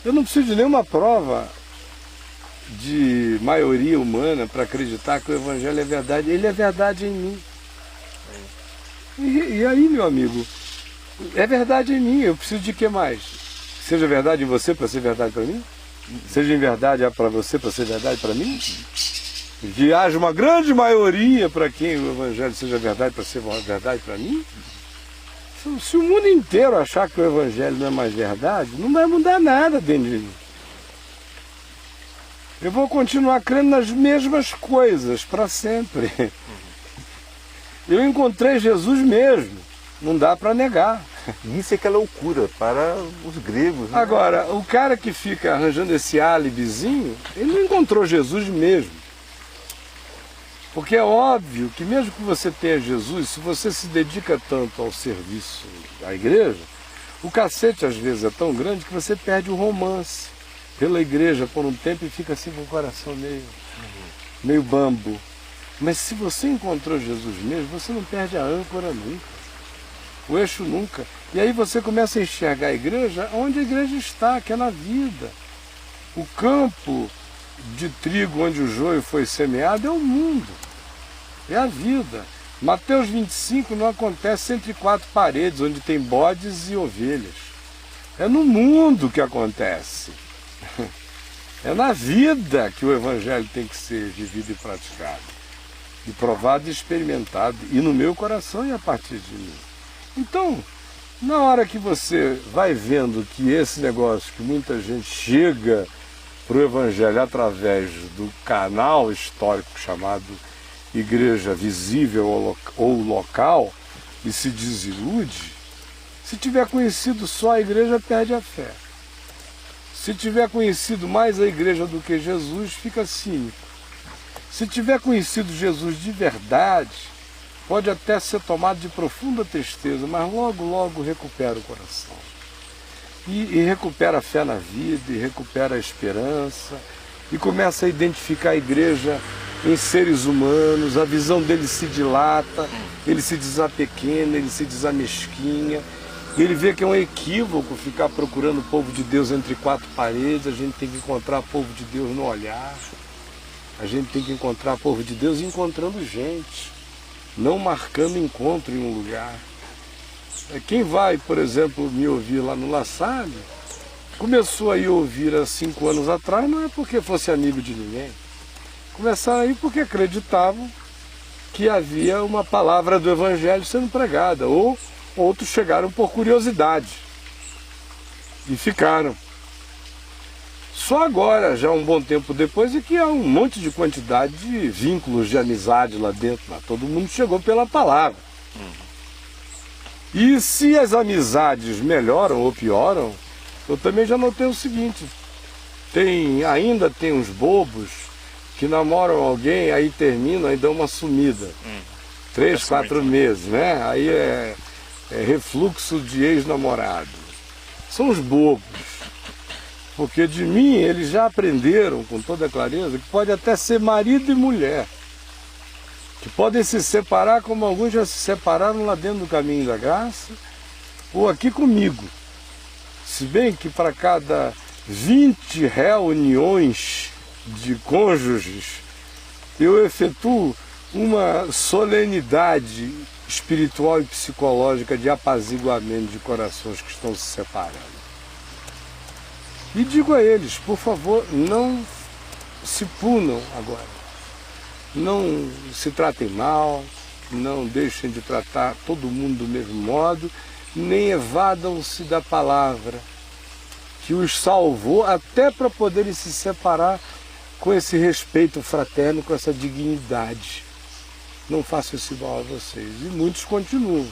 Eu não preciso de nenhuma prova de maioria humana para acreditar que o Evangelho é verdade. Ele é verdade em mim. E aí, meu amigo, é verdade em mim. Eu preciso de que mais? Seja verdade em você para ser verdade para mim? Seja em verdade para você para ser verdade para mim? Que haja uma grande maioria para quem o Evangelho seja verdade para ser verdade para mim? Se o mundo inteiro achar que o Evangelho não é mais verdade, não vai mudar nada dentro de mim. Eu vou continuar crendo nas mesmas coisas para sempre. Eu encontrei Jesus mesmo, não dá para negar. Isso é que é loucura para os gregos. Né? Agora, o cara que fica arranjando esse álibizinho, ele não encontrou Jesus mesmo. Porque é óbvio que mesmo que você tenha Jesus, se você se dedica tanto ao serviço à igreja, o cacete às vezes é tão grande que você perde o romance pela igreja por um tempo e fica assim com o coração meio bambo. Mas se você encontrou Jesus mesmo, você não perde a âncora nunca, o eixo nunca. E aí você começa a enxergar a igreja onde a igreja está, que é na vida. O campo de trigo onde o joio foi semeado é o mundo, é a vida. Mateus 25 não acontece entre 4 paredes, onde tem bodes e ovelhas. É no mundo que acontece. É na vida que o Evangelho tem que ser vivido e praticado, e provado e experimentado, e no meu coração e a partir de mim. Então, na hora que você vai vendo que esse negócio, que muita gente chega para o Evangelho através do canal histórico chamado igreja visível ou local e se desilude. Se tiver conhecido só a igreja, perde a fé. Se tiver conhecido mais a igreja do que Jesus, fica cínico. Se tiver conhecido Jesus de verdade, pode até ser tomado de profunda tristeza, mas logo, logo recupera o coração. E recupera a fé na vida, e recupera a esperança, e começa a identificar a igreja em seres humanos, a visão dele se dilata, ele se desapequena, ele se desamesquinha. Ele vê que é um equívoco ficar procurando o povo de Deus entre quatro paredes. A gente tem que encontrar o povo de Deus no olhar. A gente tem que encontrar o povo de Deus encontrando gente, não marcando encontro em um lugar. Quem vai, por exemplo, me ouvir lá no La Salle, começou a ir ouvir há 5 anos atrás, não é porque fosse amigo de ninguém. Começaram a ir porque acreditavam que havia uma palavra do Evangelho sendo pregada, ou outros chegaram por curiosidade e ficaram. Só agora, já um bom tempo depois, é que há um monte de quantidade de vínculos de amizade lá dentro. Lá. Todo mundo chegou pela palavra. E se as amizades melhoram ou pioram, eu também já notei o seguinte: ainda tem uns bobos que namoram alguém, aí terminam, aí dão uma sumida. 3, 4 meses, né? Aí é refluxo de ex-namorado. São os bobos. Porque de mim eles já aprenderam com toda clareza que pode até ser marido e mulher. Que podem se separar como alguns já se separaram lá dentro do caminho da graça, ou aqui comigo. Se bem que para cada 20 reuniões de cônjuges, eu efetuo uma solenidade espiritual e psicológica de apaziguamento de corações que estão se separando. E digo a eles, por favor, não se punam agora. Não se tratem mal, não deixem de tratar todo mundo do mesmo modo, nem evadam-se da palavra que os salvou até para poderem se separar com esse respeito fraterno, com essa dignidade. Não façam esse mal a vocês. E muitos continuam.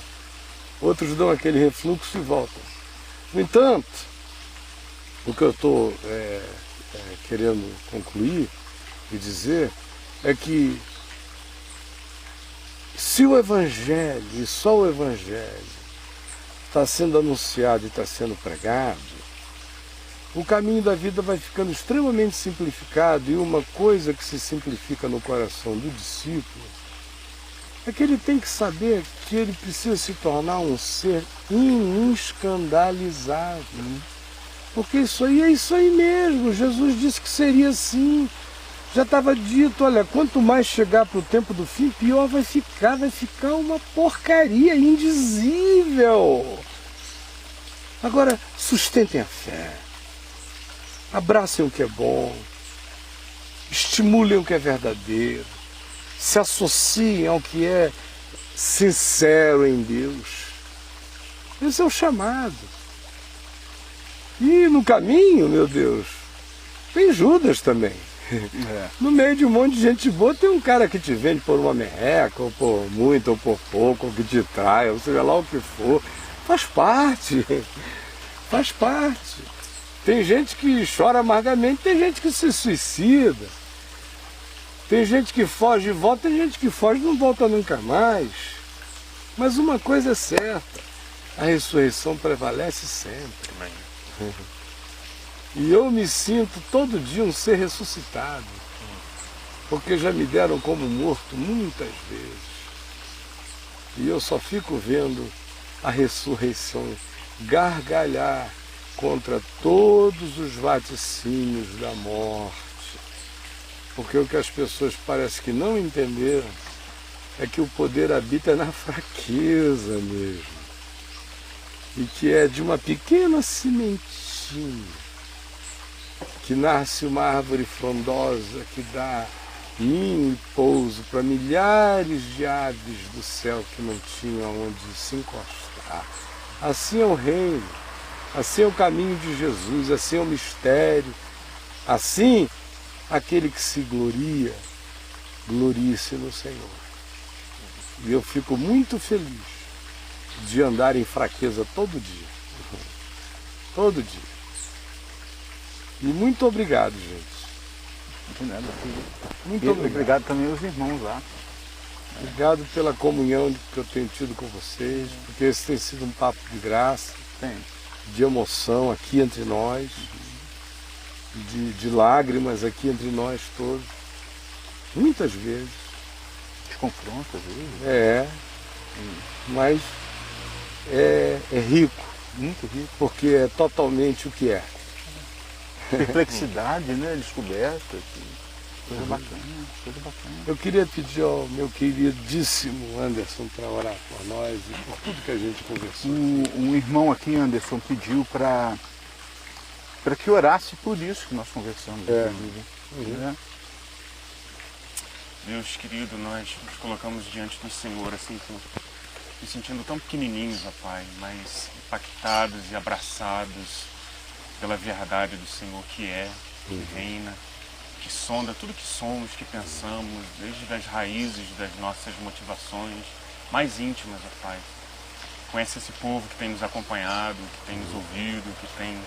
Outros dão aquele refluxo e voltam. No entanto, o que eu estou querendo concluir e dizer é que se o Evangelho, e só o Evangelho, está sendo anunciado e está sendo pregado, o caminho da vida vai ficando extremamente simplificado, e uma coisa que se simplifica no coração do discípulo é que ele tem que saber que ele precisa se tornar um ser inescandalizável. Porque isso aí é isso aí mesmo. Jesus disse que seria assim. Já estava dito, olha, quanto mais chegar para o tempo do fim, pior vai ficar uma porcaria indizível. Agora, sustentem a fé. Abracem o que é bom. Estimulem o que é verdadeiro. Se associem ao que é sincero em Deus. Esse é o chamado. E no caminho, meu Deus, tem Judas também. No meio de um monte de gente boa, tem um cara que te vende por uma merreca, ou por muito, ou por pouco, ou que te trai, ou seja lá o que for. Faz parte. Faz parte. Tem gente que chora amargamente, tem gente que se suicida. Tem gente que foge e volta, tem gente que foge e não volta nunca mais. Mas uma coisa é certa, a ressurreição prevalece sempre. Amém. E eu me sinto todo dia um ser ressuscitado, porque já me deram como morto muitas vezes. E eu só fico vendo a ressurreição gargalhar contra todos os vaticínios da morte. Porque o que as pessoas parecem que não entenderam é que o poder habita na fraqueza mesmo. E que é de uma pequena sementinha que nasce uma árvore frondosa que dá ninho e pouso para milhares de aves do céu que não tinham onde se encostar. Assim é o reino, assim é o caminho de Jesus, assim é o mistério, assim aquele que se gloria glorie-se no Senhor. E eu fico muito feliz de andar em fraqueza todo dia. Todo dia. E muito obrigado, gente. De nada, filho. Muito E obrigado. obrigado também aos irmãos lá. Obrigado pela comunhão que eu tenho tido com vocês, porque esse tem sido um papo de graça, Tem. de emoção aqui entre nós, de lágrimas aqui entre nós todos. Muitas vezes. Te confronta, às vezes. Mas é rico, Muito rico. porque é totalmente o que é. Perplexidade, né? Descoberta. Coisa bacana, coisa bacana. Eu queria pedir ao meu queridíssimo Anderson para orar por nós e por tudo que a gente conversou. Um irmão aqui, Anderson, pediu para que orasse por isso que nós conversamos. Inclusive. Né? Deus querido, nós nos colocamos diante do Senhor, assim, nos sentindo tão pequenininhos, ó Pai, mas impactados e abraçados pela verdade do Senhor que é, que reina, que sonda tudo que somos, que pensamos, desde as raízes das nossas motivações mais íntimas, ó Pai. Conhece esse povo que tem nos acompanhado, que tem nos ouvido, que tem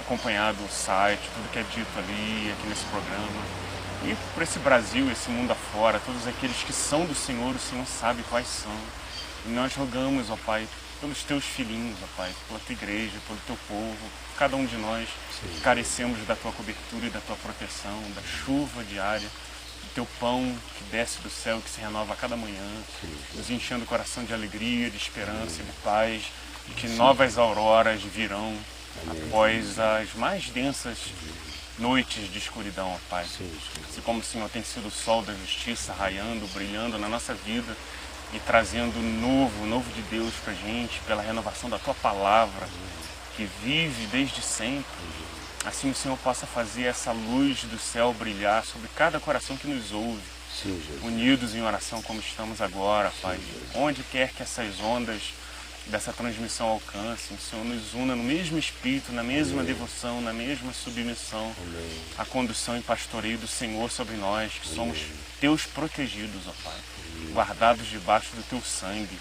acompanhado o site, tudo que é dito ali, aqui nesse programa. E por esse Brasil, esse mundo afora, todos aqueles que são do Senhor, o Senhor sabe quais são. E nós rogamos, ó Pai, pelos teus filhinhos, ó Pai, pela tua igreja, pelo teu povo, cada um de nós carecemos da tua cobertura e da tua proteção, da chuva diária, do teu pão que desce do céu, que se renova a cada manhã, nos enchendo o coração de alegria, de esperança e de paz, e que novas auroras virão após as mais densas noites de escuridão, ó Pai. Assim como o Senhor tem sido o sol da justiça raiando, brilhando na nossa vida e trazendo novo de Deus pra gente, pela renovação da Tua Palavra, que vive desde sempre. Assim o Senhor possa fazer essa luz do céu brilhar sobre cada coração que nos ouve, unidos em oração como estamos agora, Pai. Onde quer que essas ondas dessa transmissão alcancem, o Senhor nos una no mesmo espírito, na mesma devoção, na mesma submissão, a condução e pastoreio do Senhor sobre nós, que somos Teus protegidos, ó Pai, guardados debaixo do Teu sangue,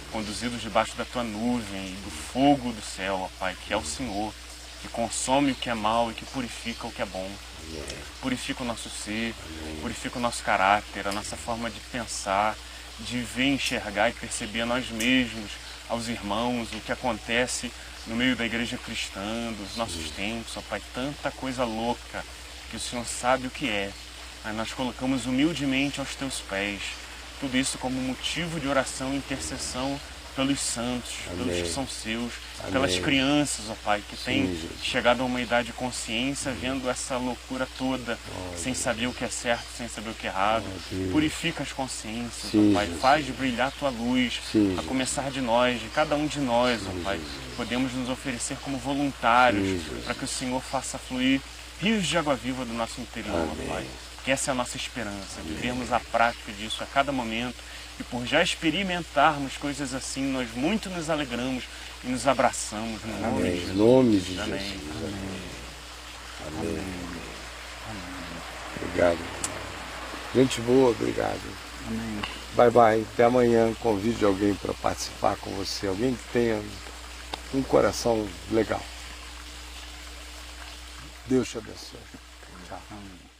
conduzidos debaixo da Tua nuvem e do fogo do céu, ó Pai, que é o Senhor, que consome o que é mal e que purifica o que é bom. Purifica o nosso ser, purifica o nosso caráter, a nossa forma de pensar, de ver, enxergar e perceber a nós mesmos, aos irmãos, o que acontece no meio da igreja cristã, dos nossos tempos, ó Pai, tanta coisa louca que o Senhor sabe o que é, mas nós colocamos humildemente aos Teus pés, tudo isso como motivo de oração e intercessão pelos santos, pelos que são Seus, pelas crianças, ó Pai, que têm chegado a uma idade de consciência, vendo essa loucura toda, sem saber o que é certo, sem saber o que é errado. Purifica as consciências, ó Pai, faz brilhar Tua luz, a começar de nós, de cada um de nós, ó Pai. Podemos nos oferecer como voluntários, para que o Senhor faça fluir rios de água viva do nosso interior, ó Pai. Que essa é a nossa esperança, vivermos a prática disso a cada momento. E por já experimentarmos coisas assim, nós muito nos alegramos e nos abraçamos no nome de Jesus. Em nome de Jesus. Amém. Amém. Obrigado. Gente boa, obrigado. Amém. Bye bye. Até amanhã. Convide alguém para participar com você. Alguém que tenha um coração legal. Deus te abençoe. Tchau. Amém.